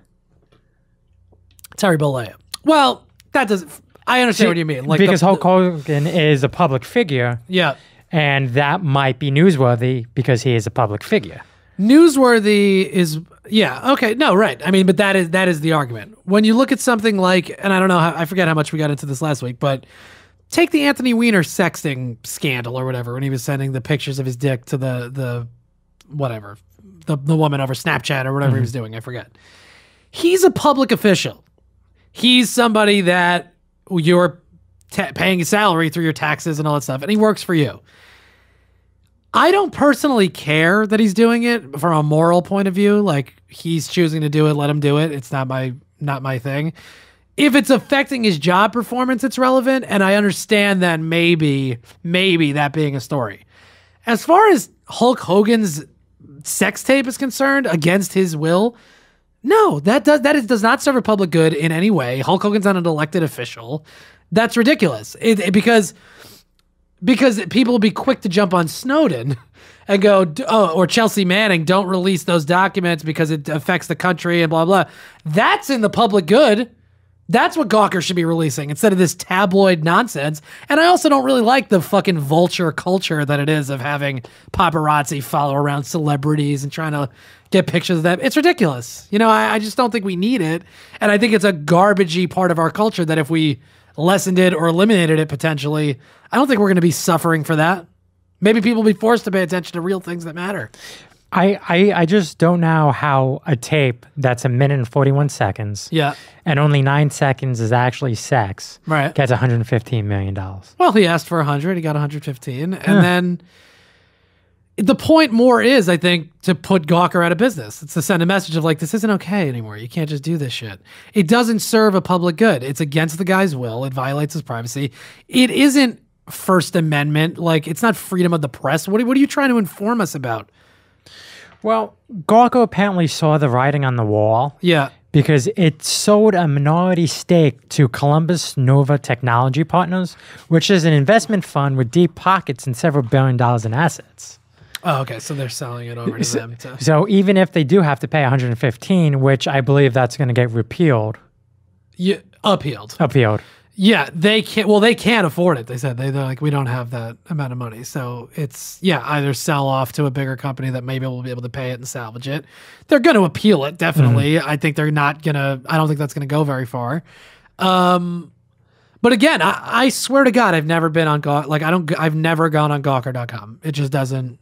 Terry Bollea. Well, that doesn't... I understand what you mean. Because Hulk Hogan is a public figure. Yeah. And that might be newsworthy because he is a public figure. Newsworthy is... Yeah, okay. No, right. I mean, but that is the argument. When you look at something like... And I don't know, I forget how much we got into this last week, but take the Anthony Weiner sexting scandal or whatever, when he was sending the pictures of his dick to the whatever, the woman over Snapchat or whatever he was doing. I forget. He's a public official. He's somebody that you're paying a salary through your taxes and all that stuff, and he works for you. I don't personally care that he's doing it from a moral point of view. Like, he's choosing to do it, let him do it. It's not my thing. If it's affecting his job performance, it's relevant, and I understand that maybe that being a story. As far as Hulk Hogan's sex tape is concerned, against his will, no, that does not serve a public good in any way. Hulk Hogan's not an elected official. That's ridiculous. Because people will be quick to jump on Snowden and go, oh, or Chelsea Manning, don't release those documents because it affects the country and blah, blah. That's in the public good. That's what Gawker should be releasing instead of this tabloid nonsense. And I also don't really like the fucking vulture culture that it is of having paparazzi follow around celebrities and trying to get pictures of them. It's ridiculous. You know, I just don't think we need it. And I think it's a garbagey part of our culture that if we lessened it or eliminated it potentially, I don't think we're going to be suffering for that. Maybe people will be forced to pay attention to real things that matter. I just don't know how a tape that's 1 minute and 41 seconds and only 9 seconds is actually sex gets $115 million. Well, he asked for 100. He got 115. And then the point more is, I think, to put Gawker out of business. It's to send a message of like, this isn't okay anymore. You can't just do this shit. It doesn't serve a public good. It's against the guy's will. It violates his privacy. It isn't First Amendment. Like, it's not freedom of the press. What are you trying to inform us about? Well, Gawker apparently saw the writing on the wall. Yeah. Because it sold a minority stake to Columbus Nova Technology Partners, which is an investment fund with deep pockets and several $1 billion in assets. Oh, okay. So they're selling it over to them. So even if they do have to pay 115, which I believe that's going to get repealed. Yeah, appealed. Yeah, they can't. Well, they can't afford it. They said they're like, we don't have that amount of money. So it's either sell off to a bigger company that maybe will be able to pay it and salvage it. They're going to appeal it, definitely. I think they're not gonna. I don't think that's going to go very far. But again, I swear to God, I've never been on Gawker. I've never gone on Gawker.com. It just doesn't.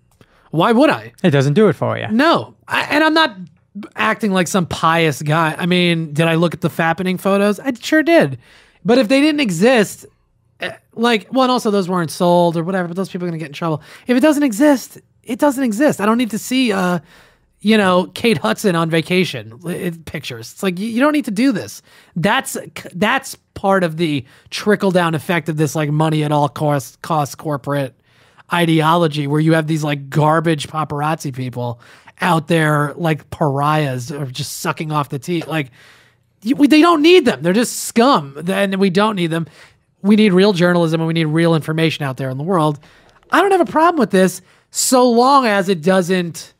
Why would I? It doesn't do it for you. No, and I'm not acting like some pious guy. I mean, did I look at the fappening photos? I sure did. But if they didn't exist, and also those weren't sold or whatever, but those people are going to get in trouble. If it doesn't exist, it doesn't exist. I don't need to see, Kate Hudson on vacation pictures. It's like, you don't need to do this. That's part of the trickle-down effect of this, like, money at all cost corporate ideology where you have these, like, garbage paparazzi people out there like pariahs or just sucking off the teeth. Like, they don't need them. They're just scum. And we don't need them. We need real journalism and we need real information out there in the world. I don't have a problem with this so long as it doesn't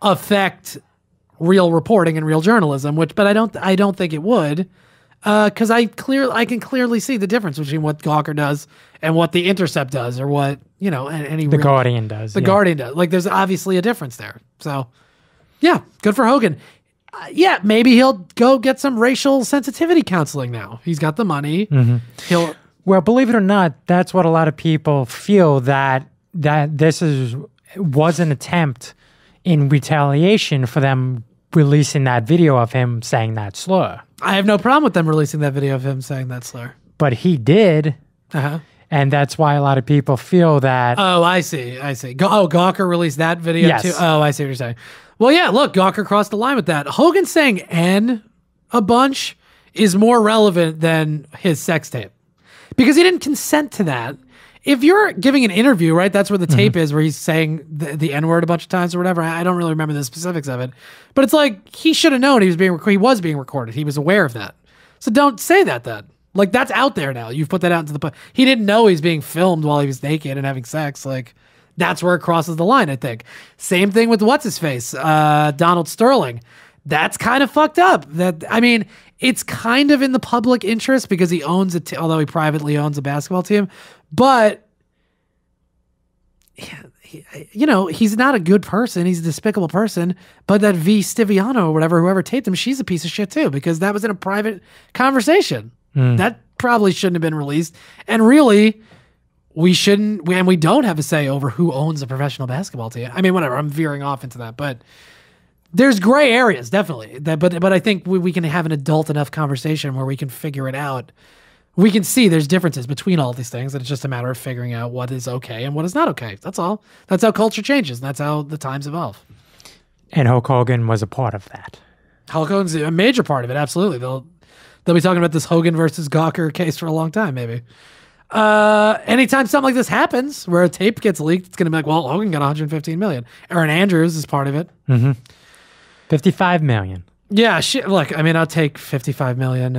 affect real reporting and real journalism, but I don't think it would. Because I can clearly see the difference between what Gawker does and what The Intercept does, or what The Guardian does. The Guardian does. Like, there's obviously a difference there. So, yeah, good for Hogan. Maybe he'll go get some racial sensitivity counseling now. He's got the money. He'll Well, believe it or not, that's what a lot of people feel, that this was an attempt in retaliation for them releasing that video of him saying that slur. I have no problem with them releasing that video of him saying that slur. But he did. Uh-huh. And that's why a lot of people feel that. Oh, I see. Gawker released that video Yes. too? Oh, I see what you're saying. Well, yeah, look, Gawker crossed the line with that. Hogan saying N a bunch is more relevant than his sex tape. Because he didn't consent to that. If you're giving an interview, right, that's where the tape is, where he's saying the N-word a bunch of times or whatever. I don't really remember the specifics of it. But it's like, he should have known he was being recorded. He was aware of that. So don't say that then. Like, that's out there now. You've put that out into the... He didn't know he was being filmed while he was naked and having sex. Like, that's where it crosses the line, I think. Same thing with what's-his-face, Donald Sterling. That's kind of fucked up. It's kind of in the public interest because he owns although he privately owns a basketball team. But, he's not a good person. He's a despicable person. But that V. Stiviano or whatever, whoever taped him, she's a piece of shit too, because that was in a private conversation. That probably shouldn't have been released. And really, we don't have a say over who owns a professional basketball team. I mean, whatever, I'm veering off into that. But there's gray areas, definitely. But I think we can have an adult enough conversation where we can figure it out. We can see there's differences between all these things, and it's just a matter of figuring out what is okay and what is not okay. That's all. That's how culture changes, and that's how the times evolve. And Hulk Hogan was a part of that. Hulk Hogan's a major part of it, absolutely. They'll be talking about this Hogan versus Gawker case for a long time, maybe. Anytime something like this happens, where a tape gets leaked, it's going to be like, well, Hogan got $115 million. Aaron Andrews is part of it. Mm-hmm. $55 million. Yeah, look, I'll take $55 million.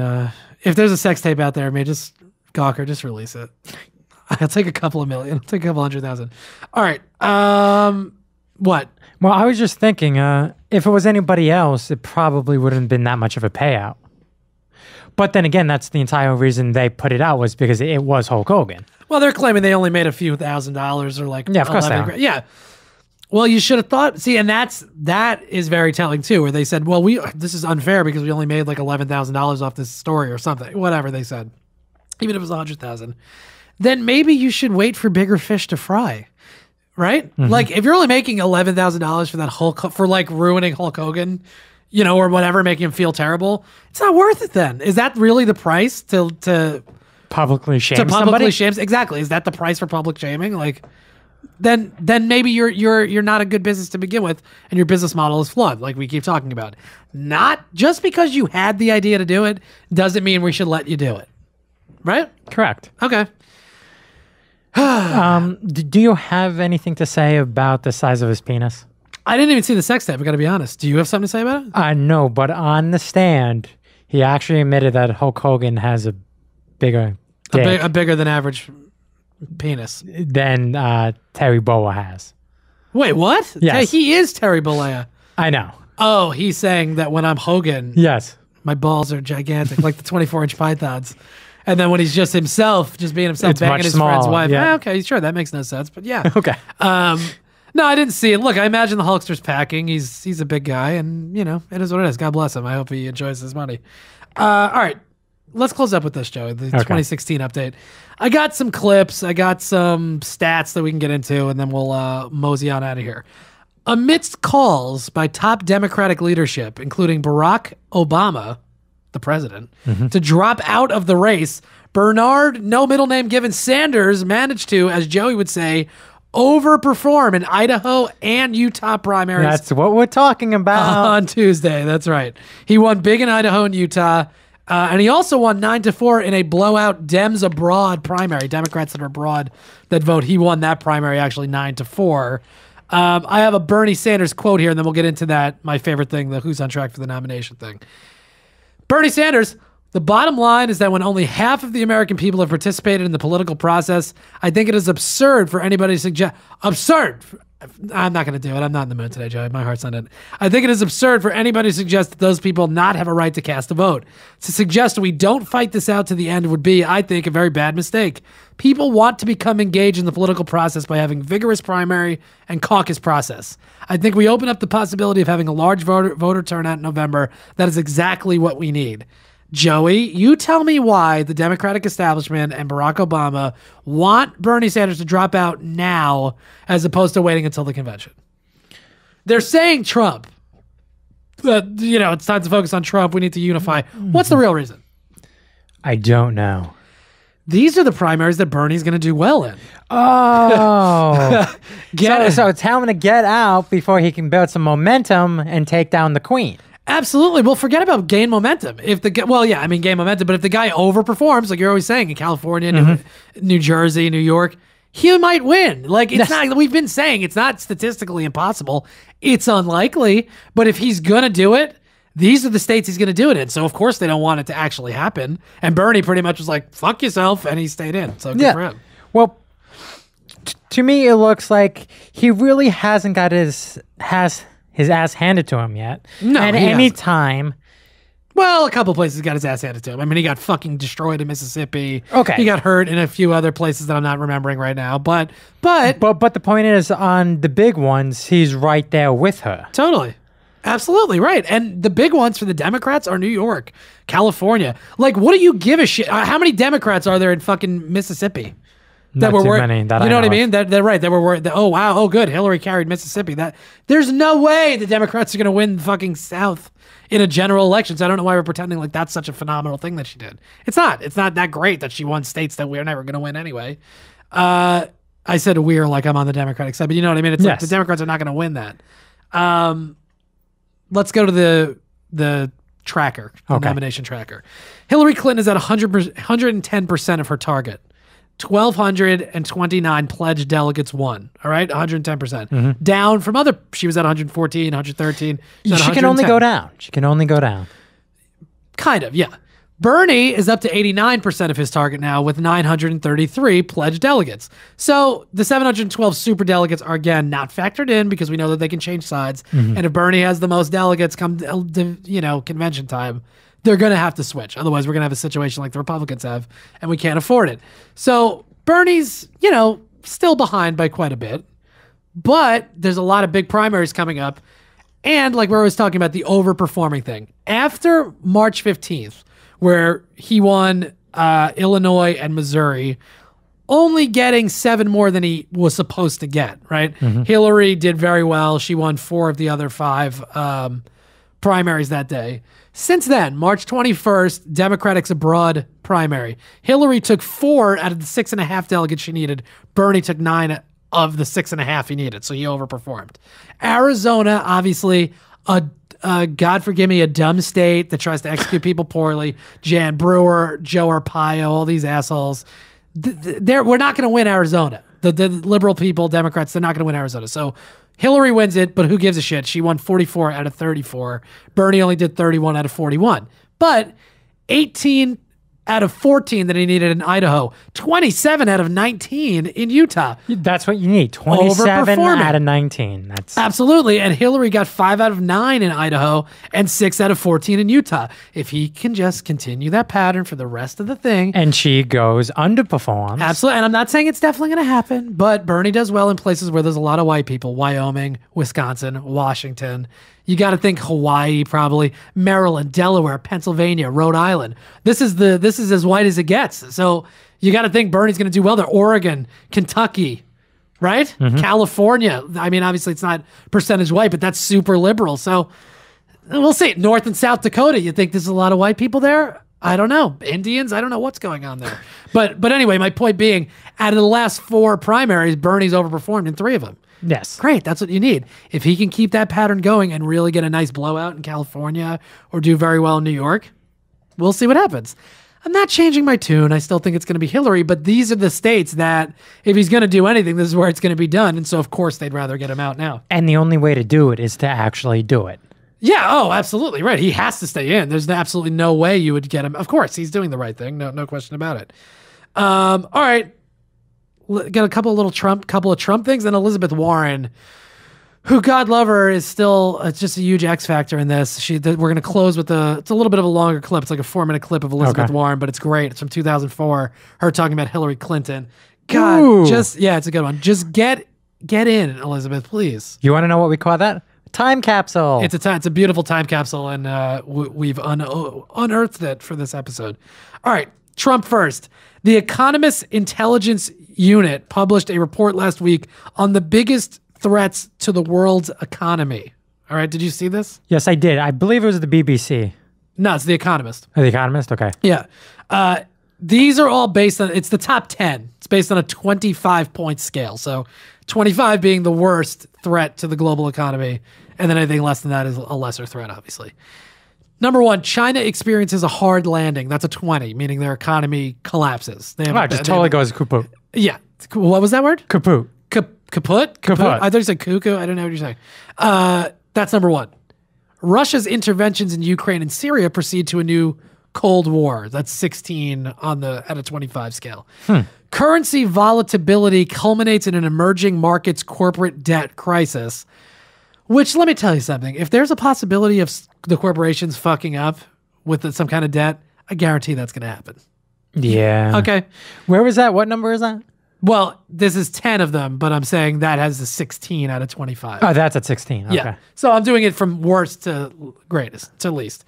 If there's a sex tape out there, Gawker, just release it. I'll take a couple of million. I'll take a couple 100,000. All right. What? Well, I was just thinking, if it was anybody else, it probably wouldn't have been that much of a payout. But then again, that's the entire reason they put it out, was because it was Hulk Hogan. Well, they're claiming they only made a few $1,000 or like, yeah, of course they are. Yeah. Well, you should have thought. See, and that is very telling too, where they said, "Well, this is unfair because we only made like $11,000 off this story or something." Whatever they said, even if it was 100,000, then maybe you should wait for bigger fish to fry, right? Mm-hmm. Like if you're only making $11,000 for that for like ruining Hulk Hogan, or whatever, making him feel terrible, it's not worth it. Then is that really the price to publicly shame somebody? Exactly. Is that the price for public shaming? Like. Then maybe you're not a good business to begin with, and your business model is flawed, like we keep talking about. Not just because you had the idea to do it doesn't mean we should let you do it, right? Correct. Okay. Do you have anything to say about the size of his penis? I didn't even see the sex tape. I got to be honest. Do you have something to say about it? No, but on the stand, he actually admitted that Hulk Hogan has a bigger dick. A bigger than average penis than Terry Bollea has. Wait, what? Yes. He is Terry Bollea. I know. Oh, he's saying that when I'm Hogan, yes, my balls are gigantic, like the 24-inch pythons. And then when he's just himself, just being himself, it's banging his smaller, friend's wife. Yeah. Okay, sure, that makes no sense, but yeah. Okay. No, I didn't see it. Look, I imagine the Hulkster's packing. He's a big guy, and it is what it is. God bless him. I hope he enjoys his money. All right. Let's close up with this, Joey, the 2016 update. I got some clips. I got some stats that we can get into, and then we'll mosey on out of here. Amidst calls by top Democratic leadership, including Barack Obama, the president, to drop out of the race, Bernard, no middle name given, Sanders managed to, as Joey would say, overperform in Idaho and Utah primaries. That's what we're talking about. On Tuesday, that's right. He won big in Idaho and Utah. And he also won 9-4 in a blowout Dems abroad primary. Democrats that are abroad that vote. He won that primary actually 9-4. I have a Bernie Sanders quote here, and then we'll get into that. My favorite thing, the who's on track for the nomination thing. Bernie Sanders, the bottom line is that when only half of the American people have participated in the political process, I think it is absurd for anybody to suggest... Absurd! I'm not going to do it. I'm not in the mood today, Joey. My heart's not in it. I think it is absurd for anybody to suggest that those people not have a right to cast a vote. To suggest we don't fight this out to the end would be, I think, a very bad mistake. People want to become engaged in the political process by having vigorous primary and caucus process. I think we open up the possibility of having a large voter turnout in November. That is exactly what we need. Joey, you tell me why the Democratic establishment and Barack Obama want Bernie Sanders to drop out now as opposed to waiting until the convention. They're saying Trump. It's time to focus on Trump. We need to unify. What's the real reason? I don't know. These are the primaries that Bernie's going to do well in. Oh. So tell him to get out before he can build some momentum and take down the queen. Absolutely. Well, forget about gain momentum. Gain momentum, but if the guy overperforms, like you're always saying, in California, New Jersey, New York, he might win. Like, it's not, we've been saying it's not statistically impossible. It's unlikely, but if he's going to do it, these are the states he's going to do it in. So, of course, they don't want it to actually happen. And Bernie pretty much was like, fuck yourself, and he stayed in. So, good for him. Well, to me, it looks like he really hasn't got his ass handed to him yet. No, at any time. Well, a couple places got his ass handed to him. I mean, he got fucking destroyed in Mississippi. Okay. He got hurt in a few other places that I'm not remembering right now. But the point is, on the big ones, he's right there with her. Totally. Absolutely right. And the big ones for the Democrats are New York, California. Like, what do you give a shit? How many Democrats are there in fucking Mississippi? Not too many. That you know what I mean? Of. They're right. They were worried. Oh, wow. Oh, good. Hillary carried Mississippi. There's no way the Democrats are going to win the fucking South in a general election. So I don't know why we're pretending like that's such a phenomenal thing that she did. It's not. It's not that great that she won states that we're never going to win anyway. I said we're like I'm on the Democratic side, but you know what I mean? It's like the Democrats are not going to win that. Let's go to the tracker, the nomination tracker. Hillary Clinton is at 110% of her target. 1,229 pledged delegates won. All right, 110%. Down from other. She was at 114, 113. She can only go down. She can only go down. Kind of, yeah. Bernie is up to 89% of his target now with 933 pledged delegates. So the 712 super delegates are, again, not factored in because we know that they can change sides. And if Bernie has the most delegates come, convention time, they're going to have to switch. Otherwise, we're going to have a situation like the Republicans have, and we can't afford it. So Bernie's, still behind by quite a bit. But there's a lot of big primaries coming up. And like we're always talking about the overperforming thing. After March 15th, where he won Illinois and Missouri, only getting 7 more than he was supposed to get, right? Hillary did very well. She won 4 of the other 5 primaries that day. Since then, March 21st, Democratic's abroad primary. Hillary took 4 out of the 6.5 delegates she needed. Bernie took 9 of the 6.5 he needed, so he overperformed. Arizona, obviously, God forgive me, a dumb state that tries to execute people poorly. Jan Brewer, Joe Arpaio, all these assholes. We're not going to win Arizona. The liberal people, Democrats, they're not going to win Arizona. So Hillary wins it, but who gives a shit? She won 44 out of 34. Bernie only did 31 out of 41. But 18 out of 14 that he needed in Idaho, 27 out of 19 in Utah. That's what you need. 27 out of 19. That's absolutely. And Hillary got 5 out of 9 in Idaho and 6 out of 14 in Utah. If he can just continue that pattern for the rest of the thing. And she goes underperforms. Absolutely. And I'm not saying it's definitely going to happen, but Bernie does well in places where there's a lot of white people. Wyoming, Wisconsin, Washington. You got to think Hawaii, probably Maryland, Delaware, Pennsylvania, Rhode Island. This is as white as it gets. So you got to think Bernie's going to do well there. Oregon, Kentucky, right? California. I mean, obviously it's not percentage white, but that's super liberal. So we'll see. North and South Dakota. You think there's a lot of white people there? I don't know. Indians? I don't know what's going on there. But anyway, my point being, out of the last 4 primaries, Bernie's overperformed in 3 of them. Yes. Great. That's what you need. If he can keep that pattern going and really get a nice blowout in California or do very well in New York, we'll see what happens. I'm not changing my tune. I still think it's going to be Hillary, but these are the states that if he's going to do anything, this is where it's going to be done. And so, of course, they'd rather get him out now. And the only way to do it is to actually do it. Yeah. Oh, absolutely. Right. He has to stay in. There's absolutely no way you would get him. Of course, he's doing the right thing. No question about it. All right. Got a couple of Trump things, and Elizabeth Warren, who, God love her, is still just a huge X factor in this. We're going to close with it's a little bit of a longer clip. It's like a 4-minute clip of Elizabeth Warren, but it's great. It's from 2004. Her talking about Hillary Clinton. God, it's a good one. Just get in, Elizabeth, please. You want to know what we call that? time capsule. It's a beautiful time capsule, and we've unearthed it for this episode. All right, Trump first. The Economist Intelligence Unit published a report last week on the biggest threats to the world's economy. All right, did you see this? Yes, I did. I believe it was the BBC. No, it's The Economist. Oh, The Economist? Okay. Yeah. These are all based on, it's the top 10. It's based on a 25-point scale. So 25 being the worst threat to the global economy, and then anything less than that is a lesser threat, obviously. Number 1, China experiences a hard landing. That's a 20, meaning their economy collapses. They have, Just totally goes kaput. Yeah. What was that word? Kaput. Kaput? Kaput. I thought you said cuckoo. I don't know what you're saying. That's number 1. Russia's interventions in Ukraine and Syria proceed to a new Cold War. That's 16 at a 25 scale. Currency volatility culminates in an emerging markets corporate debt crisis, which, let me tell you something. If there's a possibility of the corporations fucking up with some kind of debt, I guarantee that's going to happen. Yeah. Okay. Where was that? What number is that? Well, this is 10 of them, but I'm saying that has a 16 out of 25. Oh, that's at 16. Okay. Yeah. So I'm doing it from worst to greatest, to least.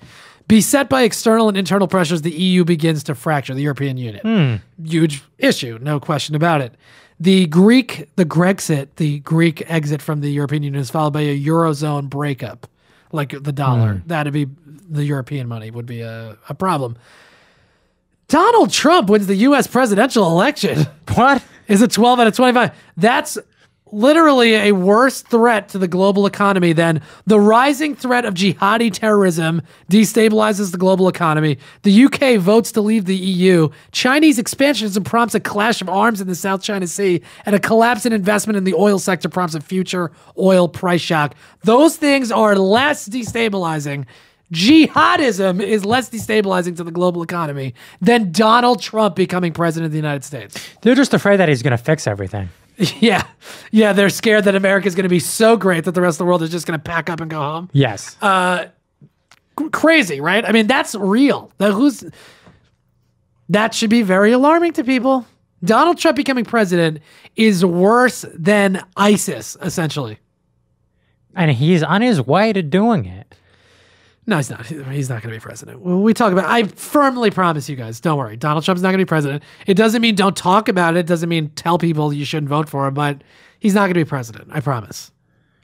Beset by external and internal pressures, the EU begins to fracture, the European Union. Huge issue, no question about it. The Greek exit from the European Union is followed by a Eurozone breakup, like the dollar. That'd be, the European money would be a problem. Donald Trump wins the U.S. presidential election. What? Is it 12 out of 25? That's literally a worse threat to the global economy than the rising threat of jihadi terrorism destabilizes the global economy. The UK votes to leave the EU. Chinese expansionism prompts a clash of arms in the South China Sea, and a collapse in investment in the oil sector prompts a future oil price shock. Those things are less destabilizing. Jihadism is less destabilizing to the global economy than Donald Trump becoming president of the United States. They're just afraid that he's going to fix everything. Yeah. They're scared that America is going to be so great that the rest of the world is just going to pack up and go home. Yes. Crazy, right? I mean, that's real. That should be very alarming to people. Donald Trump becoming president is worse than ISIS, essentially. And he's on his way to doing it. No, he's not. He's not going to be president. We talk about, I firmly promise you guys, don't worry. Donald Trump's not going to be president. It doesn't mean don't talk about it. It doesn't mean tell people you shouldn't vote for him, but he's not going to be president. I promise.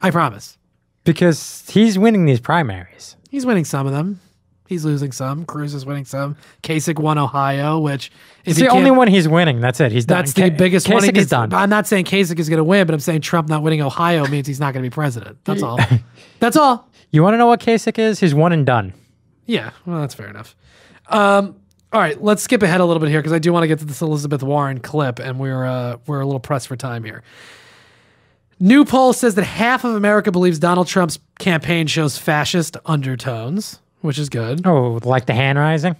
I promise. Because he's winning these primaries. He's winning some of them. He's losing some. Cruz is winning some. Kasich won Ohio, which it's the only one he's winning. That's it. He's done. That's the biggest one. Kasich is done. I'm not saying Kasich is going to win, but I'm saying Trump not winning Ohio means he's not going to be president. That's all. That's all. You want to know what Kasich is? He's one and done. Yeah, well, that's fair enough. All right, let's skip ahead a little bit here because I do want to get to this Elizabeth Warren clip, and we're a little pressed for time here. New poll says that half of America believes Donald Trump's campaign shows fascist undertones, which is good. Oh, like the hand rising?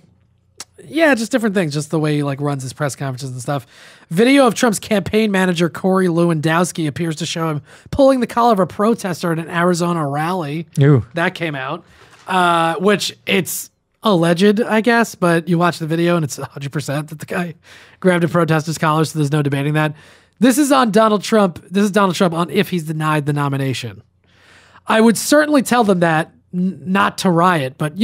Yeah, just different things, just the way he runs his press conferences and stuff. Video of Trump's campaign manager, Corey Lewandowski, appears to show him pulling the collar of a protester at an Arizona rally. Ooh. That came out, which it's alleged, I guess, but you watch the video and it's 100% that the guy grabbed a protester's collar, so there's no debating that. This is on Donald Trump. This is Donald Trump on if he's denied the nomination. I would certainly tell them that not to riot, but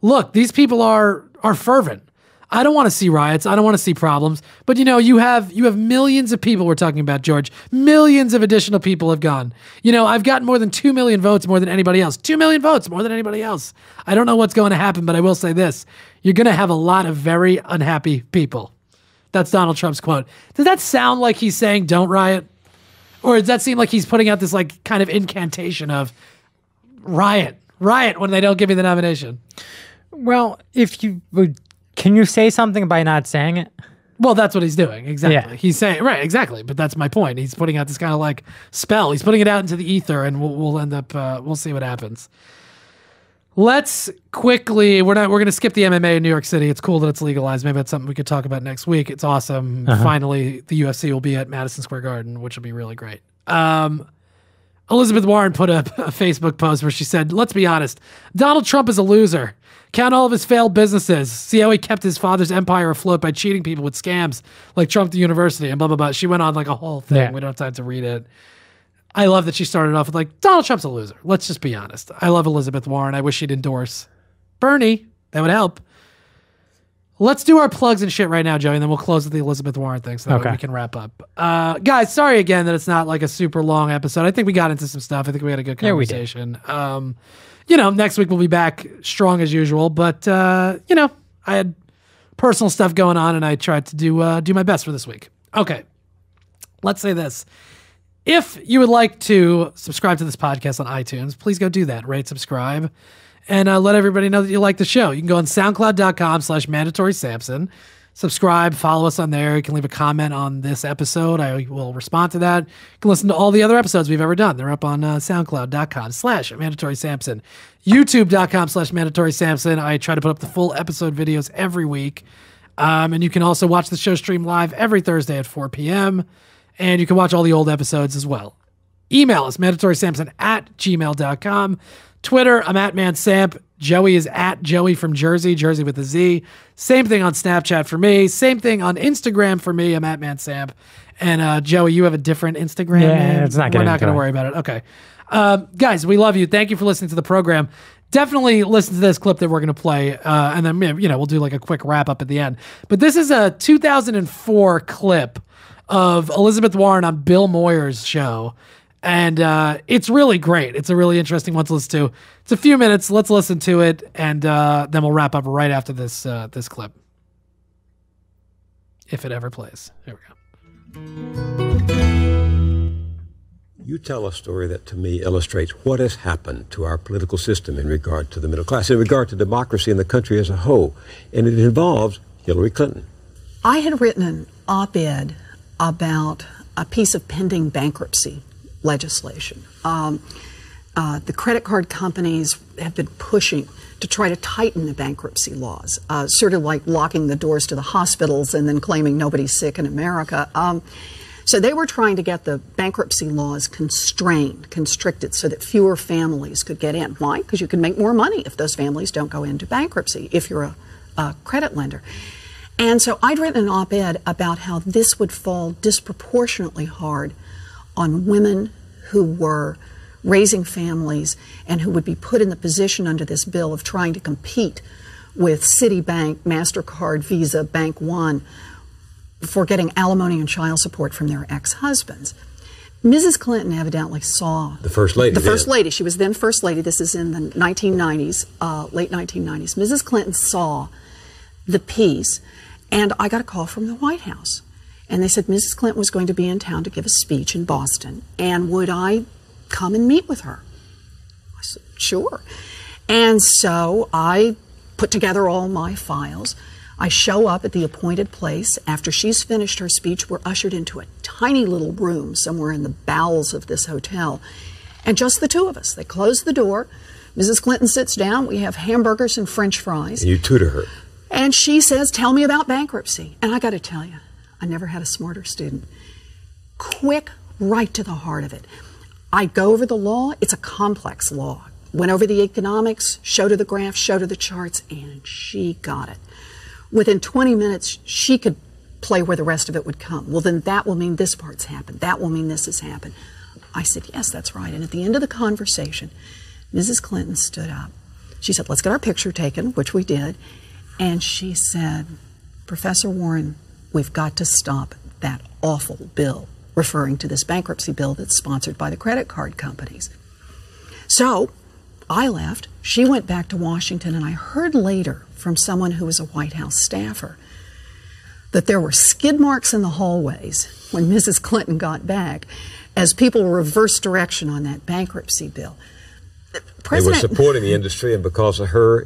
look, these people are fervent. I don't want to see riots. I don't want to see problems. But you have millions of people we're talking about, George. Millions of additional people have gone. I've gotten more than 2 million votes more than anybody else. 2 million votes more than anybody else. I don't know what's going to happen, but I will say this. You're going to have a lot of very unhappy people. That's Donald Trump's quote. Does that sound like he's saying don't riot? Or does that seem like he's putting out this kind of incantation of riot when they don't give me the nomination? Well, if you would... Can you say something by not saying it? Well, that's what he's doing. Exactly. Yeah. He's saying, right, exactly. But that's my point. He's putting out this kind of spell. He's putting it out into the ether, and we'll end up, we'll see what happens. Let's quickly, we're going to skip the MMA in New York City. It's cool that it's legalized. Maybe that's something we could talk about next week. It's awesome. Finally, the UFC will be at Madison Square Garden, which will be really great. Elizabeth Warren put up a Facebook post where she said, let's be honest, Donald Trump is a loser. Count all of his failed businesses. See how he kept his father's empire afloat by cheating people with scams like Trump the University and blah, blah, blah. She went on a whole thing. Yeah. We don't have time to read it. I love that she started off with like, Donald Trump's a loser. Let's just be honest. I love Elizabeth Warren. I wish she'd endorse Bernie. That would help. Let's do our plugs and shit right now, Joey, and then we'll close with the Elizabeth Warren thing so that we can wrap up. Guys, sorry again that it's not like a super long episode. I think we got into some stuff. I think we had a good conversation. Yeah, we did. Next week we'll be back strong as usual, but I had personal stuff going on and I tried to do my best for this week. Okay. Let's say this. If you would like to subscribe to this podcast on iTunes, please go do that. Rate, subscribe. And let everybody know that you like the show. You can go on soundcloud.com/Mandatory Sampson. Subscribe, follow us on there. You can leave a comment on this episode. I will respond to that. You can listen to all the other episodes we've ever done. They're up on soundcloud.com/Mandatory Sampson. YouTube.com/Mandatory Sampson. I try to put up the full episode videos every week. And you can also watch the show stream live every Thursday at 4 p.m. And you can watch all the old episodes as well. Email us, mandatorysampson@gmail.com. Twitter, I'm at ManSamp. Joey is at Joey from Jersey, Jersey with a Z. Same thing on Snapchat for me. Same thing on Instagram for me. I'm at ManSamp. And Joey, you have a different Instagram. Yeah, it's not. We're not going to worry about it. Okay, guys, we love you. Thank you for listening to the program. Definitely listen to this clip that we're going to play, and then we'll do like a quick wrap up at the end. But this is a 2004 clip of Elizabeth Warren on Bill Moyer's show. And it's really great. It's a really interesting one to listen to. It's a few minutes. Let's listen to it, and then we'll wrap up right after this this clip. If it ever plays. Here we go. You tell a story that, to me, illustrates what has happened to our political system in regard to the middle class, in regard to democracy in the country as a whole. And it involves Hillary Clinton. I had written an op-ed about a piece of pending bankruptcy legislation. The credit card companies have been pushing to try to tighten the bankruptcy laws, sort of like locking the doors to the hospitals and then claiming nobody's sick in America. So they were trying to get the bankruptcy laws constricted so that fewer families could get in. Why? Because you can make more money if those families don't go into bankruptcy, if you're a credit lender. And so I'd written an op-ed about how this would fall disproportionately hard on women who were raising families and who would be put in the position under this bill of trying to compete with Citibank, MasterCard, Visa, Bank One for getting alimony and child support from their ex-husbands. Mrs. Clinton evidently saw the First Lady. The First Lady. She was then First Lady. This is in the 1990s, late 1990s. Mrs. Clinton saw the piece, and I got a call from the White House. And they said Mrs. Clinton was going to be in town to give a speech in Boston, and would I come and meet with her? I said, sure. And so I put together all my files. I show up at the appointed place. After she's finished her speech, we're ushered into a tiny little room somewhere in the bowels of this hotel, and just the two of us. They close the door. Mrs. Clinton sits down. We have hamburgers and French fries. And you tutor her. And she says, tell me about bankruptcy. And I got to tell you, I never had a smarter student. Quick, right to the heart of it. I go over the law. It's a complex law. Went over the economics, showed her the graphs, showed her the charts, and she got it. Within 20 minutes, she could play where the rest of it would come. Well, then that will mean this part's happened. That will mean this has happened. I said, yes, that's right. And at the end of the conversation, Mrs. Clinton stood up. She said, let's get our picture taken, which we did. And she said, Professor Warren, we've got to stop that awful bill, referring to this bankruptcy bill that's sponsored by the credit card companies. So I left. She went back to Washington, and I heard later from someone who was a White House staffer that there were skid marks in the hallways when Mrs. Clinton got back as people reversed direction on that bankruptcy bill. They were supporting the industry, and because of her...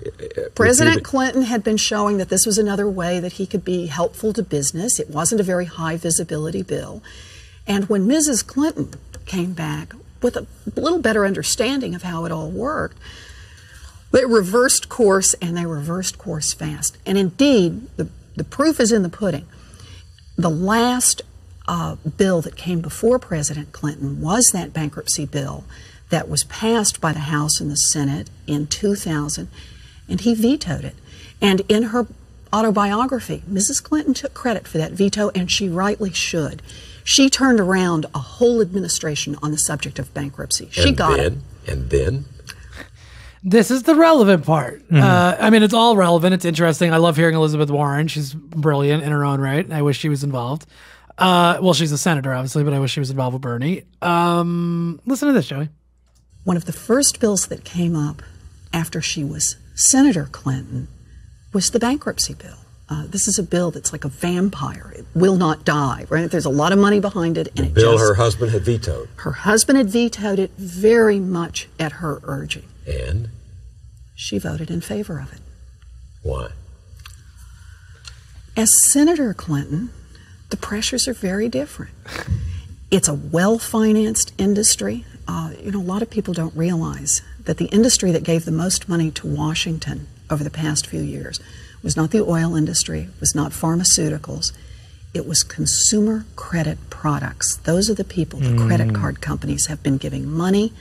President Clinton had been showing that this was another way that he could be helpful to business. It wasn't a very high visibility bill. And when Mrs. Clinton came back with a little better understanding of how it all worked, they reversed course, and they reversed course fast. And indeed, the proof is in the pudding. The last bill that came before President Clinton was that bankruptcy bill that was passed by the House and the Senate in 2000, and he vetoed it. And in her autobiography, Mrs. Clinton took credit for that veto, and she rightly should. She turned around a whole administration on the subject of bankruptcy. She got it. And then? This is the relevant part. I mean, it's all relevant. It's interesting. I love hearing Elizabeth Warren. She's brilliant in her own right. I wish she was involved. Well, she's a senator, obviously, but I wish she was involved with Bernie. Listen to this, Joey. One of the first bills that came up after she was Senator Clinton was the bankruptcy bill. This is a bill that's like a vampire. It will not die, right? There's a lot of money behind it. And the bill her husband had vetoed. Her husband had vetoed it very much at her urging. And? She voted in favor of it. Why? As Senator Clinton, the pressures are very different. It's a well-financed industry. A lot of people don't realize that the industry that gave the most money to Washington over the past few years was not the oil industry, was not pharmaceuticals. It was consumer credit products. Those are the people the credit card companies have been giving money,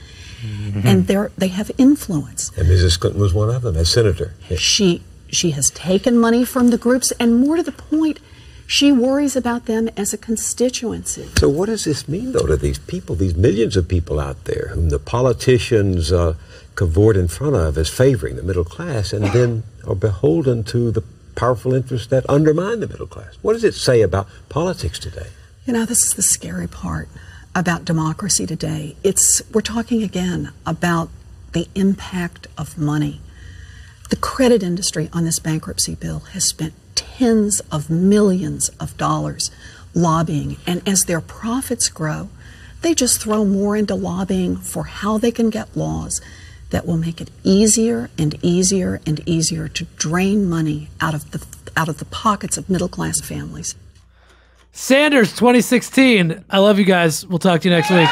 and they have influence. And Mrs. Clinton was one of them, as senator. Yeah. She has taken money from the groups, and more to the point, she worries about them as a constituency. So what does this mean, though, to these people, these millions of people out there whom the politicians cavort in front of as favoring the middle class and then are beholden to the powerful interests that undermine the middle class? What does it say about politics today? This is the scary part about democracy today. We're talking again about the impact of money. The credit industry on this bankruptcy bill has spent tens of millions of dollars lobbying, and as their profits grow, they just throw more into lobbying for how they can get laws that will make it easier and easier and easier to drain money out of the pockets of middle-class families. Sanders 2016. I love you guys. We'll talk to you next week.